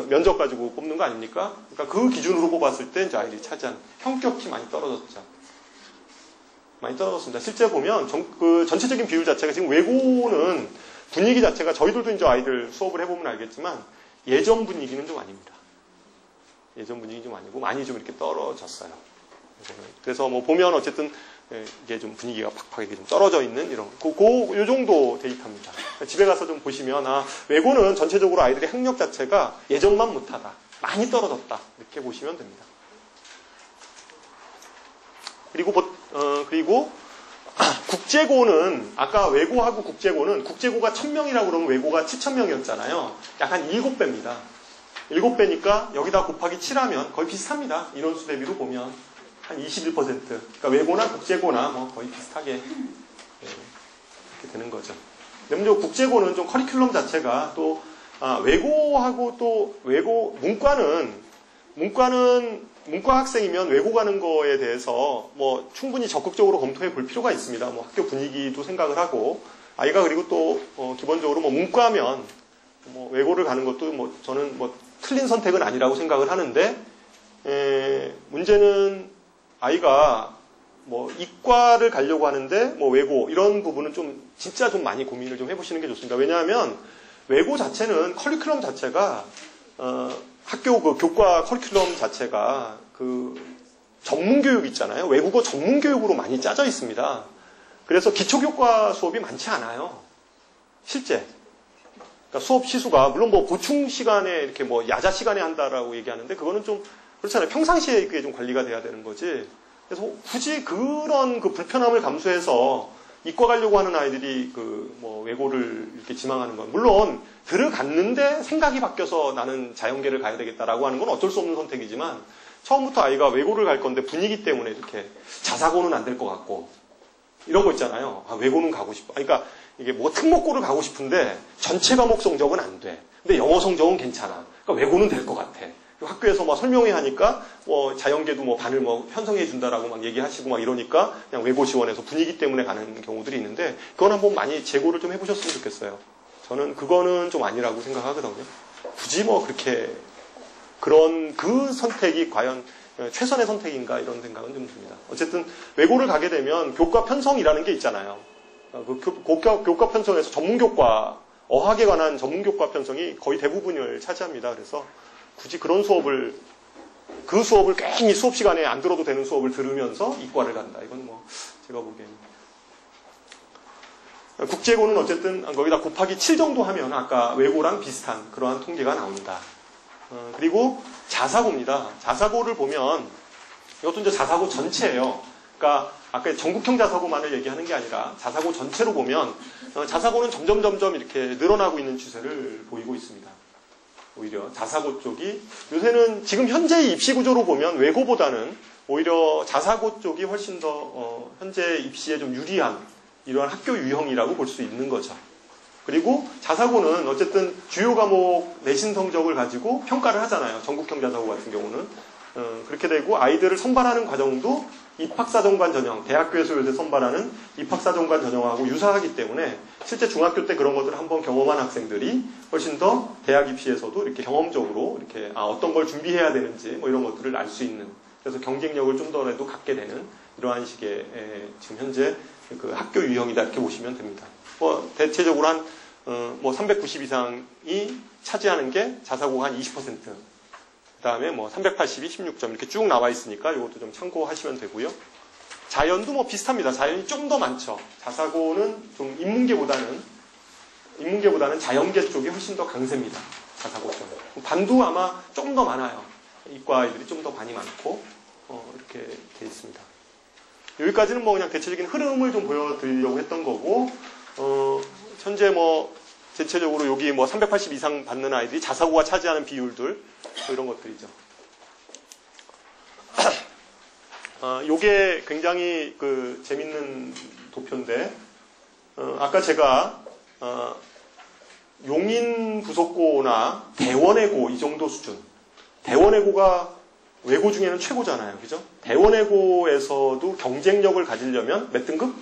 면접 가지고 뽑는 거 아닙니까? 그러니까 그 기준으로 뽑았을 때 이제 아이들이 차지한 형격히 많이 떨어졌죠. 많이 떨어졌습니다. 실제 보면 전체적인 비율 자체가 지금 외고는 분위기 자체가 저희들도 이제 아이들 수업을 해보면 알겠지만 예전 분위기는 좀 아닙니다. 예전 분위기 좀 아니고 많이 좀 이렇게 떨어졌어요. 그래서 뭐 보면 어쨌든 이게 좀 분위기가 팍팍하게 좀 떨어져 있는 이런 요 정도 데이터입니다. 집에 가서 좀 보시면 외고는 전체적으로 아이들의 학력 자체가 예전만 못하다, 많이 떨어졌다 이렇게 보시면 됩니다. 그리고 국제고는 아까 외고하고 국제고가 1000명이라고 그러면 외고가 7000명이었잖아요. 약 한 7배입니다. 7배니까 여기다 곱하기 7하면 거의 비슷합니다. 인원수 대비로 보면 한 21%. 그러니까 외고나 국제고나 뭐 거의 비슷하게 이렇게 되는 거죠. 근데 국제고는 좀 커리큘럼 자체가 또 외고하고 또 문과 학생이면 외고 가는 거에 대해서 뭐 충분히 적극적으로 검토해 볼 필요가 있습니다. 뭐 학교 분위기도 생각을 하고 아이가 그리고 또 기본적으로 뭐 문과면 뭐 외고를 가는 것도 뭐 저는 뭐 틀린 선택은 아니라고 생각을 하는데 문제는 아이가 뭐 이과를 가려고 하는데 뭐 외고 이런 부분은 좀 진짜 좀 많이 고민을 좀 해보시는 게 좋습니다. 왜냐하면 외고 자체는 커리큘럼 자체가 학교 그 교과 커리큘럼 자체가 그 전문 교육 있잖아요. 외국어 전문 교육으로 많이 짜져 있습니다. 그래서 기초교과 수업이 많지 않아요. 실제. 그러니까 수업 시수가 물론 뭐 보충 시간에 이렇게 뭐 야자 시간에 한다라고 얘기하는데 그거는 좀 그렇잖아요. 평상시에 그게 좀 관리가 돼야 되는 거지. 그래서 굳이 그런 그 불편함을 감수해서 이과 가려고 하는 아이들이 그 뭐 외고를 이렇게 지망하는 건 물론 들어갔는데 생각이 바뀌어서 나는 자연계를 가야 되겠다라고 하는 건 어쩔 수 없는 선택이지만 처음부터 아이가 외고를 갈 건데 분위기 때문에 이렇게 자사고는 안 될 것 같고 이런 거 있잖아요. 외고는 가고 싶어. 그러니까 이게 뭐 특목고를 가고 싶은데 전체 과목 성적은 안 돼. 근데 영어 성적은 괜찮아. 그러니까 외고는 될 것 같아. 학교에서 막 설명회 하니까 뭐 자연계도 뭐 반을 뭐 편성해 준다라고 막 얘기하시고 막 이러니까 그냥 외고 지원해서 분위기 때문에 가는 경우들이 있는데 그건 한번 많이 재고를 좀 해보셨으면 좋겠어요. 저는 그거는 좀 아니라고 생각하거든요. 굳이 뭐 그렇게 그런 그 선택이 과연 최선의 선택인가 이런 생각은 좀 듭니다. 어쨌든 외고를 가게 되면 교과 편성이라는 게 있잖아요. 그 교과 편성에서 전문교과 어학에 관한 전문교과 편성이 거의 대부분을 차지합니다. 그래서 굳이 그런 수업을 괜히 수업 시간에 안 들어도 되는 수업을 들으면서 이과를 간다. 이건 뭐 제가 보기에는 국제고는 어쨌든 거기다 곱하기 7 정도 하면 아까 외고랑 비슷한 그러한 통계가 나온다. 그리고 자사고입니다. 자사고를 보면 이것도 이제 자사고 전체예요. 그러니까 아까 전국형 자사고만을 얘기하는 게 아니라 자사고 전체로 보면 자사고는 점점 이렇게 늘어나고 있는 추세를 보이고 있습니다. 오히려 자사고 쪽이 요새는 지금 현재 입시 구조로 보면 외고보다는 오히려 자사고 쪽이 훨씬 더 현재 입시에 좀 유리한 이러한 학교 유형이라고 볼 수 있는 거죠. 그리고 자사고는 어쨌든 주요 과목 내신 성적을 가지고 평가를 하잖아요. 전국형 자사고 같은 경우는 그렇게 되고 아이들을 선발하는 과정도 입학사정관 전형, 대학교에서 요새 선발하는 입학사정관 전형하고 유사하기 때문에 실제 중학교 때 그런 것들을 한번 경험한 학생들이 훨씬 더 대학 입시에서도 이렇게 경험적으로 이렇게 어떤 걸 준비해야 되는지 뭐 이런 것들을 알 수 있는 그래서 경쟁력을 좀 더라도 갖게 되는 이러한 식의 지금 현재 그 학교 유형이다 이렇게 보시면 됩니다. 뭐 대체적으로 한 뭐 390 이상이 차지하는 게 자사고가 한 20%. 그 다음에 뭐 380이 16점 이렇게 쭉 나와 있으니까 이것도 좀 참고하시면 되고요. 자연도 뭐 비슷합니다. 자연이 좀 더 많죠. 자사고는 좀 인문계보다는 자연계 쪽이 훨씬 더 강세입니다. 자사고 쪽. 반도 아마 좀 더 많아요. 이과 아이들이 좀 더 많이 많고 이렇게 돼 있습니다. 여기까지는 뭐 그냥 대체적인 흐름을 좀 보여드리려고 했던 거고 현재 뭐 대체적으로 여기 뭐 380 이상 받는 아이들이 자사고가 차지하는 비율들 뭐 이런 것들이죠. 요게 굉장히 그 재밌는 도표인데 아까 제가 용인 부속고나 대원외고 이 정도 수준. 대원외고가 외고 중에는 최고잖아요. 그죠? 대원외고에서도 경쟁력을 가지려면 몇 등급?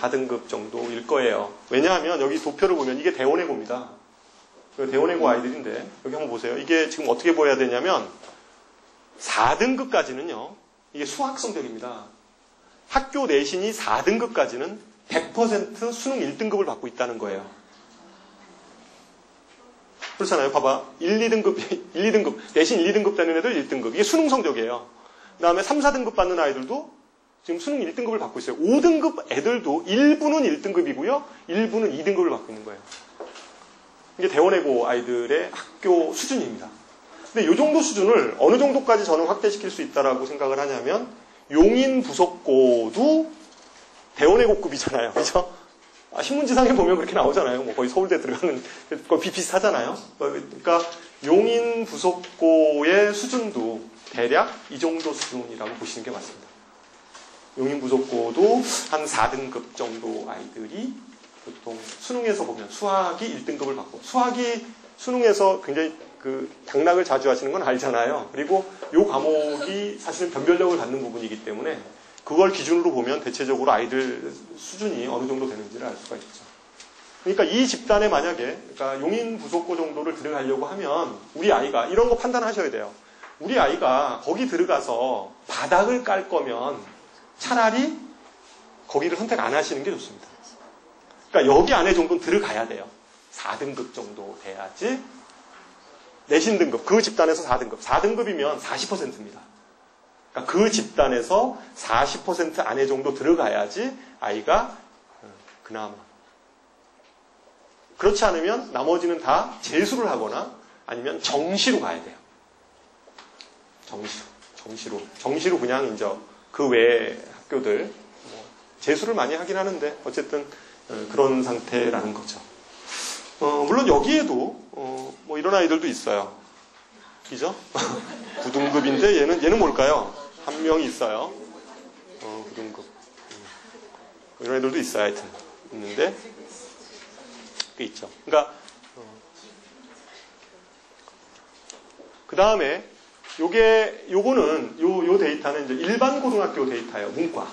4등급 정도일 거예요. 왜냐하면 여기 도표를 보면 이게 대원외고입니다. 대원외고 아이들인데 여기 한번 보세요. 이게 지금 어떻게 보여야 되냐면 4등급까지는요. 이게 수학 성적입니다. 학교 내신이 4등급까지는 100% 수능 1등급을 받고 있다는 거예요. 그렇잖아요. 봐봐. 1, 2등급, 1, 2등급, 내신 1, 2등급 되는 애들 1등급. 이게 수능 성적이에요. 그 다음에 3, 4등급 받는 아이들도 지금 수능 1등급을 받고 있어요. 5등급 애들도 일부는 1등급이고요. 일부는 2등급을 받고 있는 거예요. 이게 대원외고 아이들의 학교 수준입니다. 근데 이 정도 수준을 어느 정도까지 저는 확대시킬 수 있다라고 생각을 하냐면 용인 부속고도 대원외고급이잖아요. 그죠? 신문지상에 보면 그렇게 나오잖아요. 뭐 거의 서울대 들어가는 거의 비슷하잖아요. 그러니까 용인 부속고의 수준도 대략 이 정도 수준이라고 보시는 게 맞습니다. 용인 부속고도 한 4등급 정도 아이들이 보통 수능에서 보면 수학이 1등급을 받고 수학이 수능에서 굉장히 그 당락을 자주 하시는 건 알잖아요. 그리고 이 과목이 사실은 변별력을 갖는 부분이기 때문에 그걸 기준으로 보면 대체적으로 아이들 수준이 어느 정도 되는지를 알 수가 있죠. 그러니까 이 집단에 만약에 그러니까 용인 부속고 정도를 들어가려고 하면 우리 아이가 이런 거 판단하셔야 돼요. 우리 아이가 거기 들어가서 바닥을 깔 거면 차라리 거기를 선택 안 하시는 게 좋습니다. 그러니까 여기 안에 정도는 들어가야 돼요. 4등급 정도 돼야지 내신 등급, 그 집단에서 4등급. 4등급이면 40%입니다. 그러니까 그 집단에서 40% 안에 정도 들어가야지 아이가 그나마. 그렇지 않으면 나머지는 다 재수를 하거나 아니면 정시로 가야 돼요. 정시로 그냥 이제 그 외의 학교들 재수를 많이 하긴 하는데 어쨌든 그런 상태라는 거죠. 물론 여기에도 뭐 이런 아이들도 있어요. 그죠? 9등급인데 얘는 뭘까요? 한 명이 있어요. 9등급. 이런 애들도 있어요. 하여튼 있는데 꽤 있죠. 그러니까 그 다음에 요거는 요 데이터는 이제 일반 고등학교 데이터예요. 문과.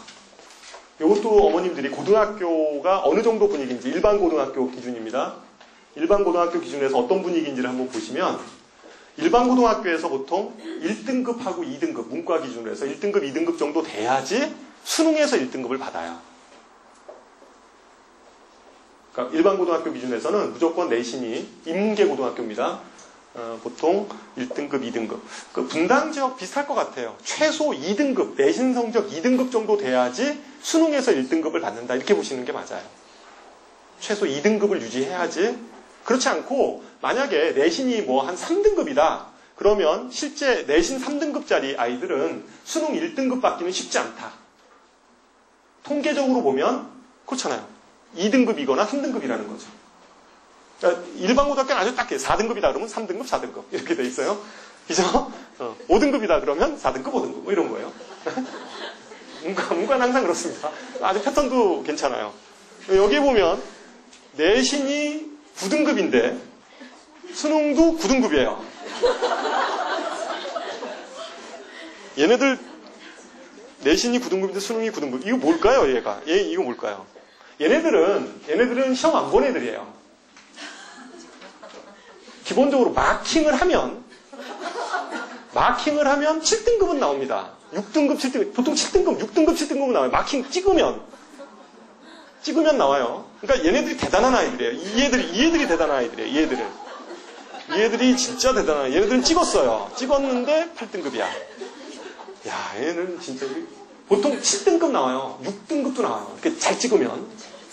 요것도 어머님들이 고등학교가 어느 정도 분위기인지 일반 고등학교 기준입니다. 일반 고등학교 기준에서 어떤 분위기인지를 한번 보시면 일반 고등학교에서 보통 1등급하고 2등급 문과 기준으로 해서 1등급, 2등급 정도 돼야지 수능에서 1등급을 받아요. 그러니까 일반 고등학교 기준에서는 무조건 내신이 인문계 고등학교입니다. 보통 1등급, 2등급. 그 분당 지역 비슷할 것 같아요. 최소 2등급, 내신 성적 2등급 정도 돼야지 수능에서 1등급을 받는다. 이렇게 보시는 게 맞아요. 최소 2등급을 유지해야지. 그렇지 않고 만약에 내신이 뭐 한 3등급이다. 그러면 실제 내신 3등급짜리 아이들은 수능 1등급 받기는 쉽지 않다. 통계적으로 보면 그렇잖아요. 2등급이거나 3등급이라는 거죠. 그러니까 일반 고등학교는 아주 딱해. 4등급이다 그러면 3등급, 4등급 이렇게 돼 있어요. 그죠? 5등급이다 그러면 4등급, 5등급 뭐 이런 거예요. 문과는 항상 그렇습니다. 아주 패턴도 괜찮아요. 여기 보면 내신이 9등급인데 수능도 9등급이에요. 얘네들 내신이 9등급인데 수능이 9등급. 이거 뭘까요, 얘가? 이거 뭘까요? 얘네들은 시험 안 본 애들이에요. 기본적으로 마킹을 하면 7등급은 나옵니다. 6등급, 7등급, 보통 7등급, 6등급, 7등급은 나와요. 마킹 찍으면 나와요. 그러니까 얘네들이 대단한 아이들이에요. 이 애들이 대단한 아이들이에요. 얘들이 진짜 대단한. 얘네들은 찍었어요. 찍었는데 8등급이야. 야, 얘는 진짜 보통 7등급 나와요. 6등급도 나와요. 이렇게 잘 찍으면.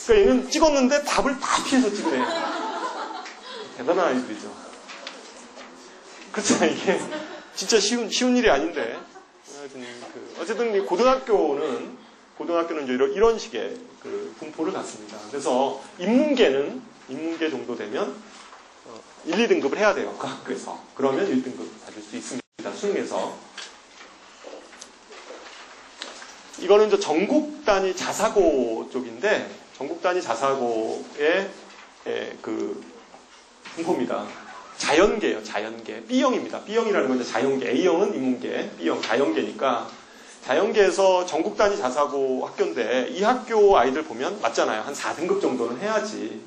그러니까 얘는 찍었는데 답을 다 피해서 찍으래. 대단한 아이들이죠. 그렇잖아요. 이게 진짜 쉬운 일이 아닌데. 어쨌든 고등학교는 이제 이런 식의 그 분포를 갖습니다. 그래서 인문계 정도 되면 1, 2등급을 해야 돼요. 그 학교에서. 그러면 1등급 받을 수 있습니다. 수능에서. 이거는 이제 전국 단위 자사고 쪽인데 전국 단위 자사고의 그 분포입니다. 자연계예요. 자연계. B형입니다. B형이라는 건 이제 자연계. A형은 인문계, B형 자연계니까 자연계에서 전국 단위 자사고 학교인데 이 학교 아이들 보면 맞잖아요. 한 4등급 정도는 해야지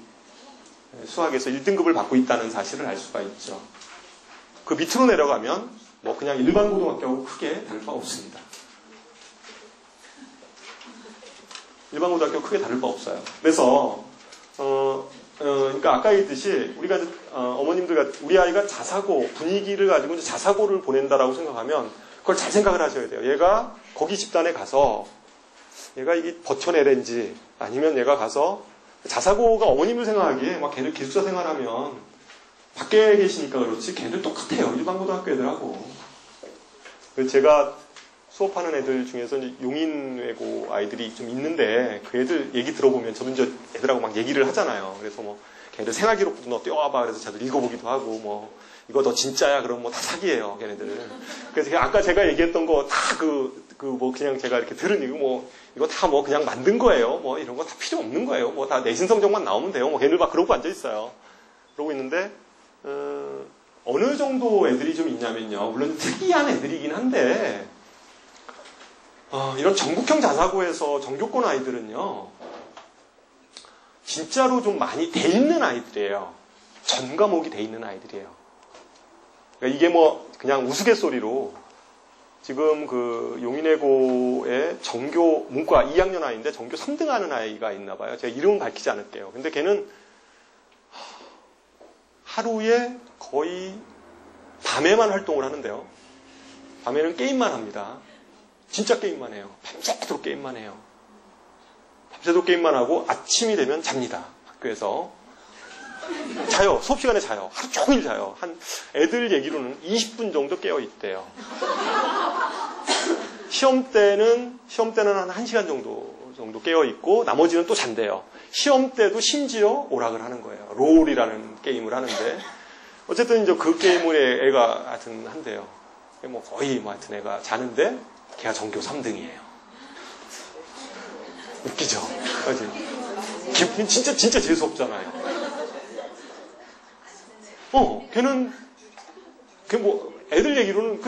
수학에서 1등급을 받고 있다는 사실을 알 수가 있죠. 그 밑으로 내려가면 뭐 그냥 일반 고등학교하고 크게 다를 바 없습니다. 일반 고등학교 크게 다를 바 없어요. 그래서 그러니까 아까 얘기했듯이 우리가 어머님들 우리 아이가 자사고 분위기를 가지고 이제 자사고를 보낸다라고 생각하면 그걸 잘 생각을 하셔야 돼요. 얘가 거기 집단에 가서 얘가 이게 버텨내는지 아니면 얘가 가서 자사고가 어머님들 생각하기에 막 걔들 기숙사 생활하면 밖에 계시니까 그렇지 걔들 똑같아요. 일반 고등학교 애들하고. 제가 수업하는 애들 중에서 이제 용인외고 아이들이 좀 있는데 그 애들 얘기 들어보면 저는 이제 애들하고 막 얘기를 하잖아요. 그래서 뭐 걔들 생활기록부터 너 떼와봐 그래서 저도 읽어보기도 하고 뭐 이거 너 진짜야 그럼 뭐 다 사기예요 걔네들. 그래서 아까 제가 얘기했던 거 다 뭐 그냥 제가 이렇게 들은 이거 다 뭐 그냥 만든 거예요. 뭐 이런 거 다 필요 없는 거예요. 뭐 다 내신 성적만 나오면 돼요. 뭐 걔들 막 그러고 앉아 있어요. 그러고 있는데 어느 정도 애들이 좀 있냐면요. 물론 특이한 애들이긴 한데 이런 전국형 자사고에서 전교권 아이들은요. 진짜로 좀 많이 돼 있는 아이들이에요. 전 과목이 돼 있는 아이들이에요. 그러니까 이게 뭐 그냥 우스갯소리로 지금 그 용인외고의 전교 문과 2학년 아이인데 전교 3등 하는 아이가 있나 봐요. 제가 이름은 밝히지 않을게요. 근데 걔는 하루에 거의 밤에만 활동을 하는데요. 밤에는 게임만 합니다. 진짜 게임만 해요. 밤새도록 게임만 해요. 밤새도록 게임만 하고 아침이 되면 잡니다. 학교에서. 자요. 수업 시간에 자요. 하루 종일 자요. 애들 얘기로는 20분 정도 깨어 있대요. 시험 때는 한 1시간 정도 깨어 있고 나머지는 또 잔대요. 시험 때도 심지어 오락을 하는 거예요. 롤이라는 게임을 하는데 어쨌든 이제 그 게임을 애가 하여튼 한대요. 뭐 거의 뭐 하여튼 애가 자는데 걔가 전교 3등이에요. 웃기죠? 그치? 진짜 재수없잖아요. 걔는 뭐 애들 얘기로는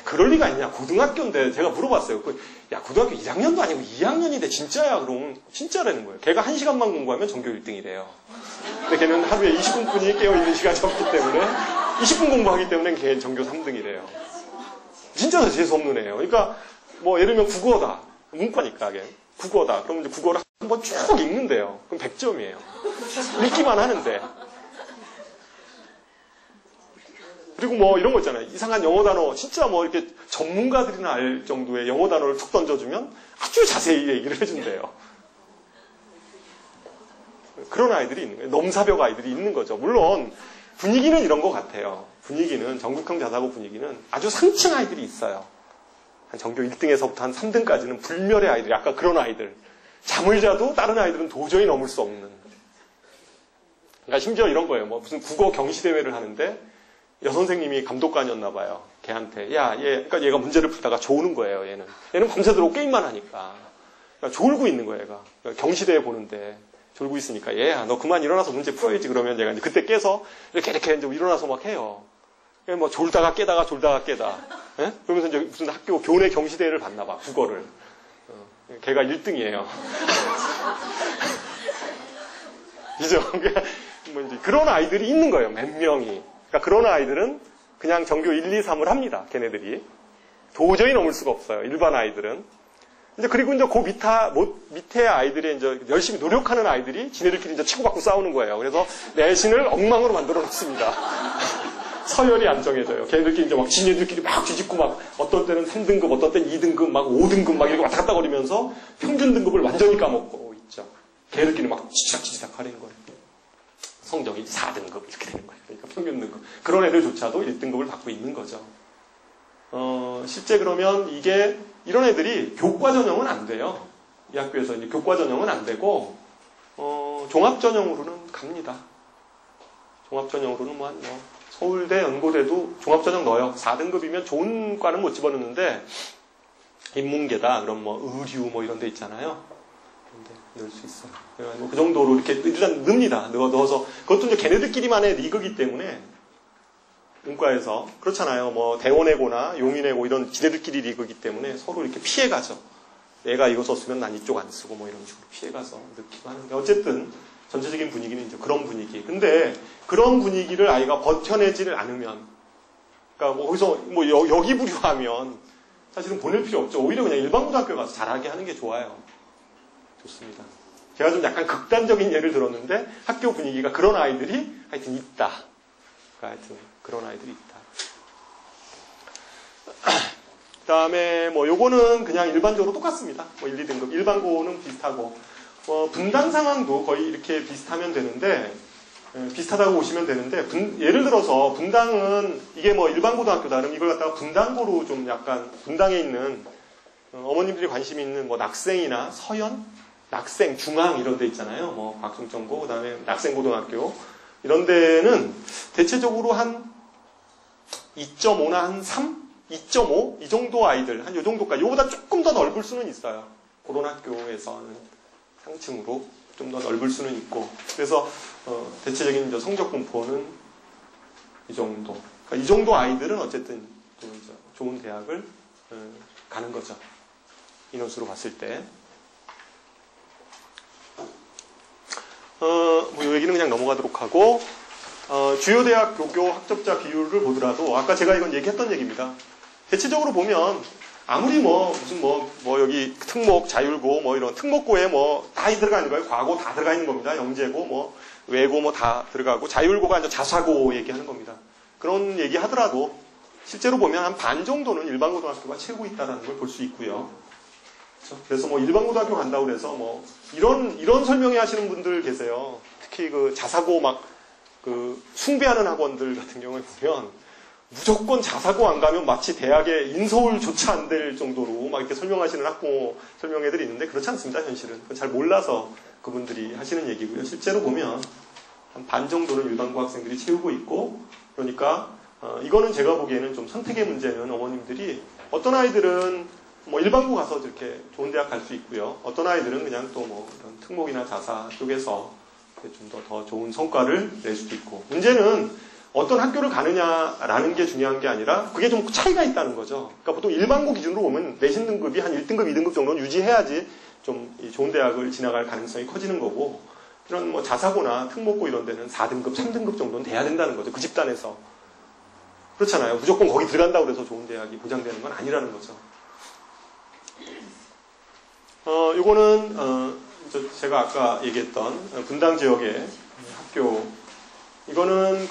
그럴 리가 있냐? 고등학교인데 제가 물어봤어요. 고등학교 1학년도 아니고 2학년인데 진짜야? 그럼 진짜라는 거예요. 걔가 1시간만 공부하면 전교 1등이래요. 근데 걔는 하루에 20분뿐이 깨어있는 시간이 없기 때문에 20분 공부하기 때문에 걔는 전교 3등이래요. 진짜 재수없는 애예요. 그러니까 뭐 예를 들면 국어다. 문과니까 걔. 국어다. 그러면 이제 국어를 한번 쭉 읽는데요. 그럼 100점이에요. 읽기만 하는데. 그리고 뭐 이런 거 있잖아요. 이상한 영어 단어, 진짜 뭐 이렇게 전문가들이나 알 정도의 영어 단어를 툭 던져주면 아주 자세히 얘기를 해준대요. 그런 아이들이 있는 거예요. 넘사벽 아이들이 있는 거죠. 물론 분위기는 이런 것 같아요. 분위기는 전국형 자사고 분위기는 아주 상층 아이들이 있어요. 한 전교 1등에서부터 한 3등까지는 불멸의 아이들, 약간 그런 아이들. 잠을 자도 다른 아이들은 도저히 넘을 수 없는. 그러니까 심지어 이런 거예요. 뭐 무슨 국어 경시대회를 하는데 여선생님이 감독관이었나 봐요. 걔한테 그러니까 얘가 문제를 풀다가 조는 거예요. 얘는 밤새도록 게임만 하니까. 그러니까 졸고 있는 거예요. 얘가 그러니까 경시대회 보는데 졸고 있으니까 얘야 너 그만 일어나서 문제 풀어야지. 그러면 얘가 이제 그때 깨서 이렇게 이제 일어나서 막 해요. 뭐 졸다가 깨다가 예? 그러면서 이제 무슨 학교 교내 경시대회를 봤나 봐. 국어를. 걔가 1등이에요. 그죠? 뭐 이제 그런 아이들이 있는 거예요. 몇 명이. 그러니까 그런 아이들은 그냥 전교 1, 2, 3을 합니다. 걔네들이. 도저히 넘을 수가 없어요. 일반 아이들은. 이제 그리고 이제 그 밑에 아이들이 이제 열심히 노력하는 아이들이 지네들끼리 이제 치고받고 싸우는 거예요. 그래서 내신을 엉망으로 만들어 놓습니다. 서열이 안 정해져요. 걔네들끼리 이제 막 지네들끼리 막 뒤집고 막 어떤 때는 3등급, 어떤 때는 2등급, 막 5등급 막 이렇게 왔다 갔다 거리면서 평균 등급을 완전히 까먹고 있죠. 걔네들끼리 막 지지작 하는 거예요. 성적이 4등급 이렇게 되는 거예요. 그러니까 평균 등급. 그런 애들조차도 1등급을 받고 있는 거죠. 실제 그러면 이런 애들이 교과 전형은 안 돼요. 이 학교에서 이제 교과 전형은 안 되고, 종합 전형으로는 갑니다. 종합 전형으로는 서울대, 연고대도 종합 전형 넣어요. 4등급이면 좋은 과는 못 집어넣는데, 인문계다, 그럼 의류 이런 데 있잖아요. 넣을 수 있어요. 그 정도로 이렇게 일단 넣습니다. 넣어서 그것도 이제 걔네들끼리만의 리그이기 때문에 문과에서 그렇잖아요. 대원외고나 용인외고 이런 지네들끼리 리그이기 때문에 서로 이렇게 피해가죠. 내가 이거 썼으면 난 이쪽 안 쓰고 이런 식으로 피해가서 넣기도 하는데 어쨌든 전체적인 분위기는 이제 그런 분위기. 근데 그런 분위기를 아이가 버텨내지를 않으면, 그러니까 거기서 여기 부류하면 사실은 보낼 필요 없죠. 오히려 그냥 일반 고등학교 가서 잘하게 하는 게 좋아요. 좋습니다. 제가 좀 약간 극단적인 예를 들었는데 학교 분위기가 그런 아이들이 하여튼 있다. 하여튼 그런 아이들이 있다. 그 다음에 뭐 요거는 그냥 일반적으로 똑같습니다. 뭐 1, 2등급. 일반고는 비슷하고 분당 상황도 거의 이렇게 비슷하면 되는데 비슷하다고 보시면 되는데 예를 들어서 분당은 이게 뭐 일반고등학교 다름 이걸 갖다가 분당고로 좀 약간 분당에 있는 어머님들이 관심 있는 뭐 낙생이나 서현, 낙생, 중앙 이런 데 있잖아요. 뭐 박승정고 그다음에 낙생고등학교 이런 데는 대체적으로 한 2.5나 한 3, 2.5 이 정도 아이들 한 요 정도까지 요보다 조금 더 넓을 수는 있어요. 그런 학교에서는 상층으로 좀 더 넓을 수는 있고 그래서 대체적인 이제 성적 분포는 이 정도. 그러니까 이 정도 아이들은 어쨌든 좀 좋은 대학을 가는 거죠. 인원수로 봤을 때. 뭐 이 얘기는 그냥 넘어가도록 하고 주요 대학 교교 합격자 비율을 보더라도 아까 제가 이건 얘기했던 얘기입니다. 대체적으로 보면 아무리 무슨 여기 특목 자율고 뭐 이런 특목고에 뭐 다 들어가 있는 거예요. 과고 다 들어가 있는 겁니다. 영재고 뭐 외고 뭐 다 들어가고 자율고가 이제 자사고 얘기하는 겁니다. 그런 얘기 하더라도 실제로 보면 한 반 정도는 일반고등학교가 채우고 있다는 걸 볼 수 있고요. 그래서 뭐 일반고등학교 간다고 그래서 뭐 이런 설명회 하시는 분들 계세요. 특히 그 자사고 막 그 숭배하는 학원들 같은 경우에 보면 무조건 자사고 안 가면 마치 대학에 인서울조차 안 될 정도로 막 이렇게 설명하시는 학부모 설명회들이 있는데 그렇지 않습니다. 현실은. 잘 몰라서 그분들이 하시는 얘기고요. 실제로 보면 한 반 정도는 일반고 학생들이 채우고 있고 그러니까 이거는 제가 보기에는 좀 선택의 문제는 어머님들이 어떤 아이들은 뭐 일반고 가서 이렇게 좋은 대학 갈 수 있고요. 어떤 아이들은 그냥 또 뭐 이런 특목이나 자사 쪽에서 좀 더 좋은 성과를 낼 수도 있고 문제는 어떤 학교를 가느냐라는 게 중요한 게 아니라 그게 좀 차이가 있다는 거죠. 그러니까 보통 일반고 기준으로 보면 내신 등급이 한 1등급, 2등급 정도는 유지해야지 좀 좋은 대학을 지나갈 가능성이 커지는 거고 이런 뭐 자사고나 특목고 이런 데는 4등급, 3등급 정도는 돼야 된다는 거죠. 그 집단에서. 그렇잖아요. 무조건 거기 들어간다고 해서 좋은 대학이 보장되는 건 아니라는 거죠. 요거는 제가 아까 얘기했던 분당 지역의 학교 이거는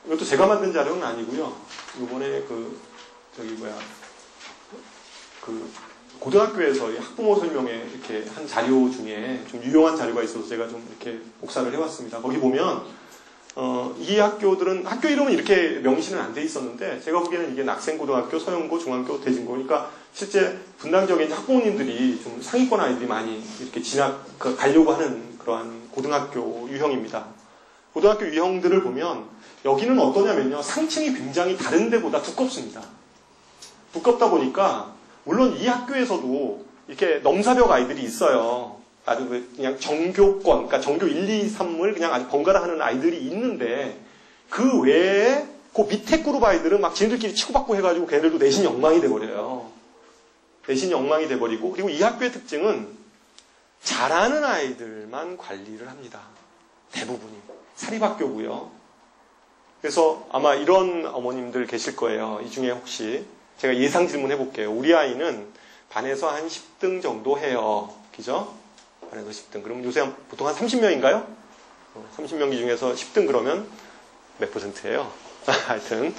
이것도 제가 만든 자료는 아니고요. 이번에 고등학교에서 학부모 설명회 이렇게 한 자료 중에 좀 유용한 자료가 있어서 제가 좀 이렇게 복사를 해왔습니다. 거기 보면 이 학교들은 학교 이름은 이렇게 명시는 안 돼 있었는데 제가 보기에는 이게 낙생고등학교, 서영고, 중앙고, 대진고 그러니까 실제 분당 지역에 학부모님들이 좀 상위권 아이들이 많이 이렇게 가려고 하는 그러한 고등학교 유형입니다. 고등학교 유형들을 보면 여기는 어떠냐면요. 상층이 굉장히 다른 데보다 두껍습니다. 두껍다 보니까 물론 이 학교에서도 이렇게 넘사벽 아이들이 있어요. 아주 그냥 정교권, 그러니까 정교 1, 2, 3을 그냥 아주 번갈아 하는 아이들이 있는데 그 외에 그 밑에 그룹 아이들은 막 지네들끼리 치고받고 해가지고 걔네들도 내신이 엉망이 돼버려요. 내신이 엉망이 돼버리고 그리고 이 학교의 특징은 잘하는 아이들만 관리를 합니다. 대부분이. 사립학교고요. 그래서 아마 이런 어머님들 계실 거예요. 이 중에 혹시 제가 예상 질문 해볼게요. 우리 아이는 반에서 한 10등 정도 해요. 그죠? 반에서 10등. 그럼 요새 보통 한 30명인가요? 30명 중에서 10등 그러면 몇 %예요? 하여튼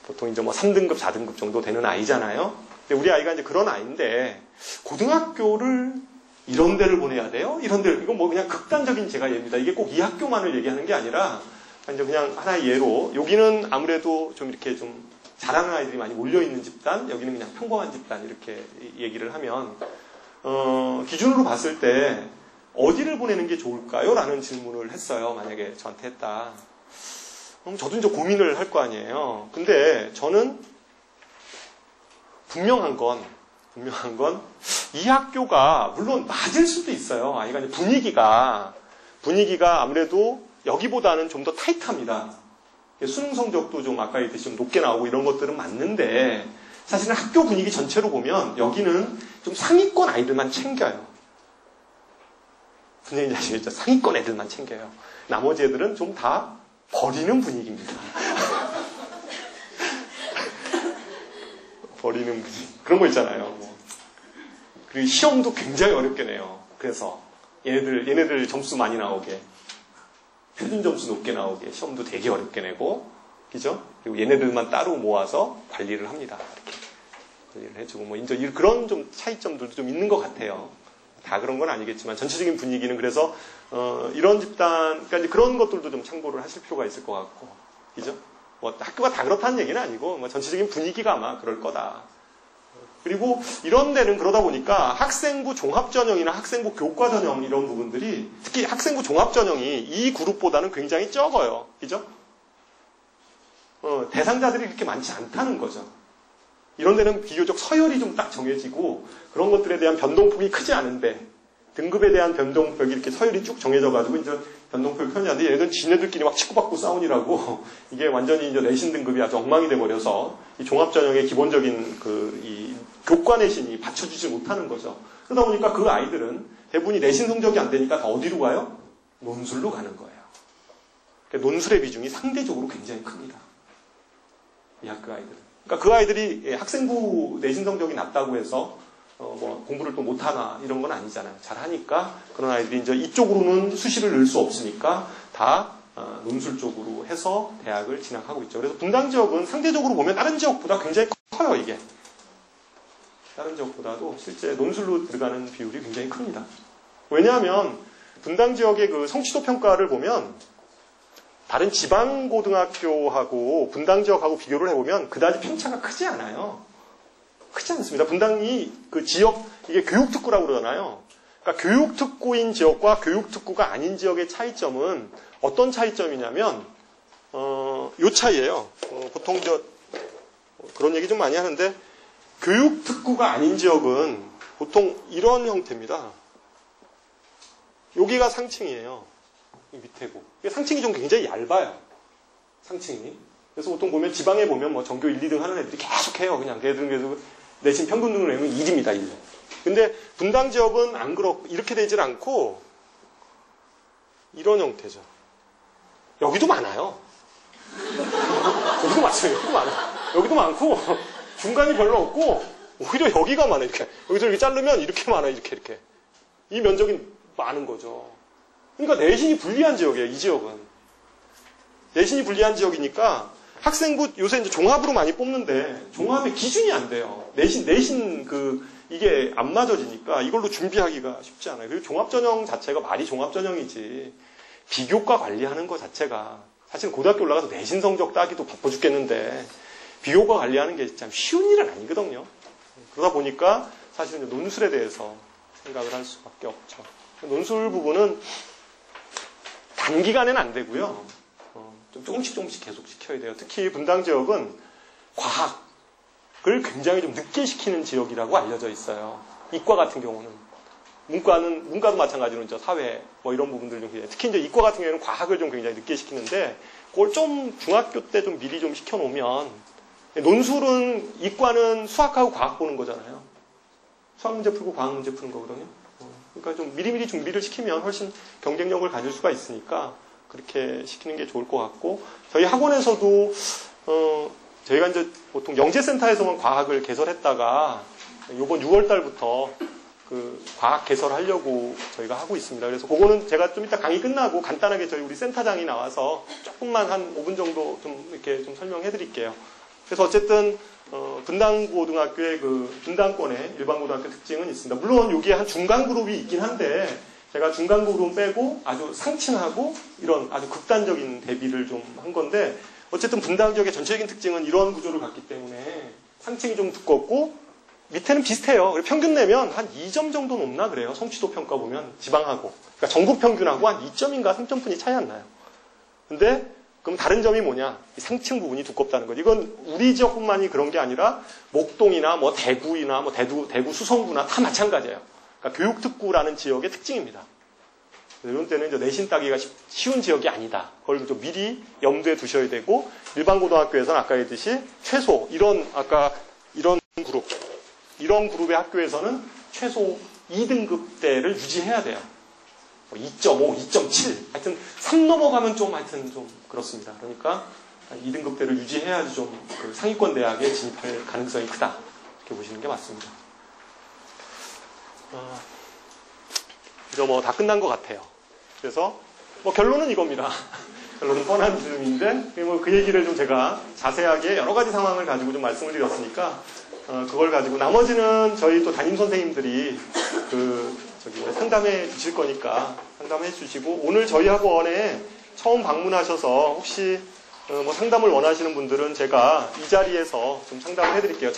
보통 이제 뭐 3등급, 4등급 정도 되는 아이잖아요. 근데 우리 아이가 이제 그런 아이인데 고등학교를 이런 데를 보내야 돼요? 이런 데를, 이건 뭐 그냥 극단적인 제가 예입니다. 이게 꼭 이 학교만을 얘기하는 게 아니라, 이제 그냥 하나의 예로, 여기는 아무래도 좀 이렇게 좀 잘하는 아이들이 많이 몰려있는 집단, 여기는 그냥 평범한 집단, 이렇게 얘기를 하면, 기준으로 봤을 때, 어디를 보내는 게 좋을까요? 라는 질문을 했어요. 만약에 저한테 했다. 그럼 저도 이제 고민을 할 거 아니에요. 근데 저는 분명한 건, 이 학교가, 물론 맞을 수도 있어요. 아이가 이제 분위기가 아무래도 여기보다는 좀 더 타이트합니다. 수능 성적도 좀 아까 얘기했듯이 좀 높게 나오고 이런 것들은 맞는데, 사실은 학교 분위기 전체로 보면 여기는 좀 상위권 아이들만 챙겨요. 분명히 아시겠죠? 상위권 애들만 챙겨요. 나머지 애들은 좀 다 버리는 분위기입니다. 버리는 분위기. 그런 거 있잖아요. 그리고 시험도 굉장히 어렵게 내요. 그래서 얘네들 점수 많이 나오게, 표준 점수 높게 나오게, 시험도 되게 어렵게 내고, 그죠? 그리고 얘네들만 따로 모아서 관리를 합니다. 이렇게 관리를 해주고, 뭐 이제 그런 좀 차이점들도 좀 있는 것 같아요. 다 그런 건 아니겠지만 전체적인 분위기는 그래서 이런 집단, 그러니까 이제 그런 것들도 좀 참고를 하실 필요가 있을 것 같고, 그죠? 뭐 학교가 다 그렇다는 얘기는 아니고, 뭐 전체적인 분위기가 아마 그럴 거다. 그리고 이런 데는 그러다 보니까 학생부 종합전형이나 학생부 교과전형 이런 부분들이, 특히 학생부 종합전형이 이 그룹보다는 굉장히 적어요. 그죠? 대상자들이 그렇게 많지 않다는 거죠. 이런 데는 비교적 서열이 좀 딱 정해지고 그런 것들에 대한 변동폭이 크지 않은데, 등급에 대한 변동폭이 이렇게 서열이 쭉 정해져가지고 이제 변동폭이 크지 않은데, 얘네들은 지네들끼리 막 치고받고 싸우니라고 이게 완전히 이제 내신 등급이 아주 엉망이 돼버려서 이 종합전형의 기본적인 이 교과 내신이 받쳐주지 못하는 거죠. 그러다 보니까 그 아이들은 대부분이 내신 성적이 안 되니까 다 어디로 가요? 논술로 가는 거예요. 그러니까 논술의 비중이 상대적으로 굉장히 큽니다. 이 학교 아이들은. 그러니까 그 아이들이 학생부 내신 성적이 낮다고 해서 뭐 공부를 또 못하나 이런 건 아니잖아요. 잘하니까 그런 아이들이 이제 이쪽으로는 수시를 넣을 수 없으니까 다 논술 쪽으로 해서 대학을 진학하고 있죠. 그래서 분당 지역은 상대적으로 보면 다른 지역보다 굉장히 커요, 이게. 다른 지역보다도 실제 논술로 들어가는 비율이 굉장히 큽니다. 왜냐하면 분당 지역의 그 성취도 평가를 보면 다른 지방고등학교하고 분당 지역하고 비교를 해보면 그다지 편차가 크지 않아요. 크지 않습니다. 분당이 그 지역, 이게 교육특구라고 그러잖아요. 그러니까 교육특구인 지역과 교육특구가 아닌 지역의 차이점은 어떤 차이점이냐면, 요 차이예요. 보통 그런 얘기 좀 많이 하는데, 교육특구가 아닌 지역은 보통 이런 형태입니다. 여기가 상층이에요. 밑에고. 상층이 좀 굉장히 얇아요. 상층이. 그래서 보통 보면 지방에 보면 뭐 전교 1, 2등 하는 애들이 계속 해요. 그냥 걔들은 계속 내신 평균 등을 내면 1입니다. 1. 근데 분당 지역은 안 그렇고 이렇게 되질 않고 이런 형태죠. 여기도 많아요. 여기도 많아요. 여기도 많아요. 여기도 많고 중간이 별로 없고 오히려 여기가 많아요. 이렇게. 여기서 이렇게 자르면 이렇게 많아요. 이렇게. 이 면적이 많은 거죠. 그러니까 내신이 불리한 지역이에요, 이 지역은. 내신이 불리한 지역이니까 학생부 요새 이제 종합으로 많이 뽑는데 종합의 기준이 안 돼요. 내신 이게 안 맞아지니까 이걸로 준비하기가 쉽지 않아요. 그리고 종합전형 자체가 말이 종합전형이지 비교과 관리하는 것 자체가 사실 고등학교 올라가서 내신 성적 따기도 바빠 죽겠는데 비교과 관리하는 게 참 쉬운 일은 아니거든요. 그러다 보니까 사실은 논술에 대해서 생각을 할 수밖에 없죠. 논술 부분은 단기간에는 안 되고요. 좀 조금씩 계속 시켜야 돼요. 특히 분당 지역은 과학을 굉장히 좀 늦게 시키는 지역이라고 알려져 있어요. 이과 같은 경우는. 문과도 마찬가지로 이제 사회 뭐 이런 부분들 좀 특히 이제 이과 같은 경우에는 과학을 좀 굉장히 늦게 시키는데 그걸 좀 중학교 때 좀 미리 좀 시켜놓으면 논술은 이과는 수학하고 과학 보는 거잖아요. 수학 문제 풀고 과학 문제 푸는 거거든요. 그러니까 좀 미리미리 준비를 시키면 훨씬 경쟁력을 가질 수가 있으니까 그렇게 시키는 게 좋을 것 같고, 저희 학원에서도 저희가 이제 보통 영재센터에서만 과학을 개설했다가 이번 6월 달부터 그 과학 개설하려고 저희가 하고 있습니다. 그래서 그거는 제가 좀 이따 강의 끝나고 간단하게 저희 우리 센터장이 나와서 조금만 한 5분 정도 좀 이렇게 좀 설명해 드릴게요. 그래서 어쨌든 분당고등학교의 그 분당권의 일반고등학교 특징은 있습니다. 물론 여기에 한 중간 그룹이 있긴 한데 제가 중간 그룹은 빼고 아주 상층하고 이런 아주 극단적인 대비를 좀 한 건데, 어쨌든 분당 지역의 전체적인 특징은 이런 구조를 갖기 때문에 상층이 좀 두껍고 밑에는 비슷해요. 평균 내면 한 2점 정도 높나 그래요. 성취도 평가 보면 지방하고. 그러니까 전국 평균하고 한 2점인가 3점뿐이 차이 안 나요. 근데 그럼 다른 점이 뭐냐? 이 상층 부분이 두껍다는 거죠. 이건 우리 지역뿐만이 그런 게 아니라 목동이나 뭐 대구이나 뭐 대구 수성구나 다 마찬가지예요. 그러니까 교육특구라는 지역의 특징입니다. 이런 때는 이제 내신 따기가 쉬운 지역이 아니다. 그걸 좀 미리 염두에 두셔야 되고, 일반 고등학교에서는 아까 했듯이 최소 이런 그룹의 학교에서는 최소 2등급대를 유지해야 돼요. 2.5, 2.7, 하여튼 3 넘어가면 좀 하여튼 좀 그렇습니다. 그러니까 2등급대를 유지해야지 좀 그 상위권 대학에 진입할 가능성이 크다. 이렇게 보시는 게 맞습니다. 이제 뭐 다 끝난 것 같아요. 그래서 뭐 결론은 이겁니다. 결론은 뻔한 질문인데 뭐 그 얘기를 좀 제가 자세하게 여러 가지 상황을 가지고 좀 말씀을 드렸으니까 그걸 가지고 나머지는 저희 또 담임 선생님들이 상담해 주실 거니까 상담해 주시고, 오늘 저희 학원에 처음 방문하셔서 혹시 뭐 상담을 원하시는 분들은 제가 이 자리에서 좀 상담을 해드릴게요.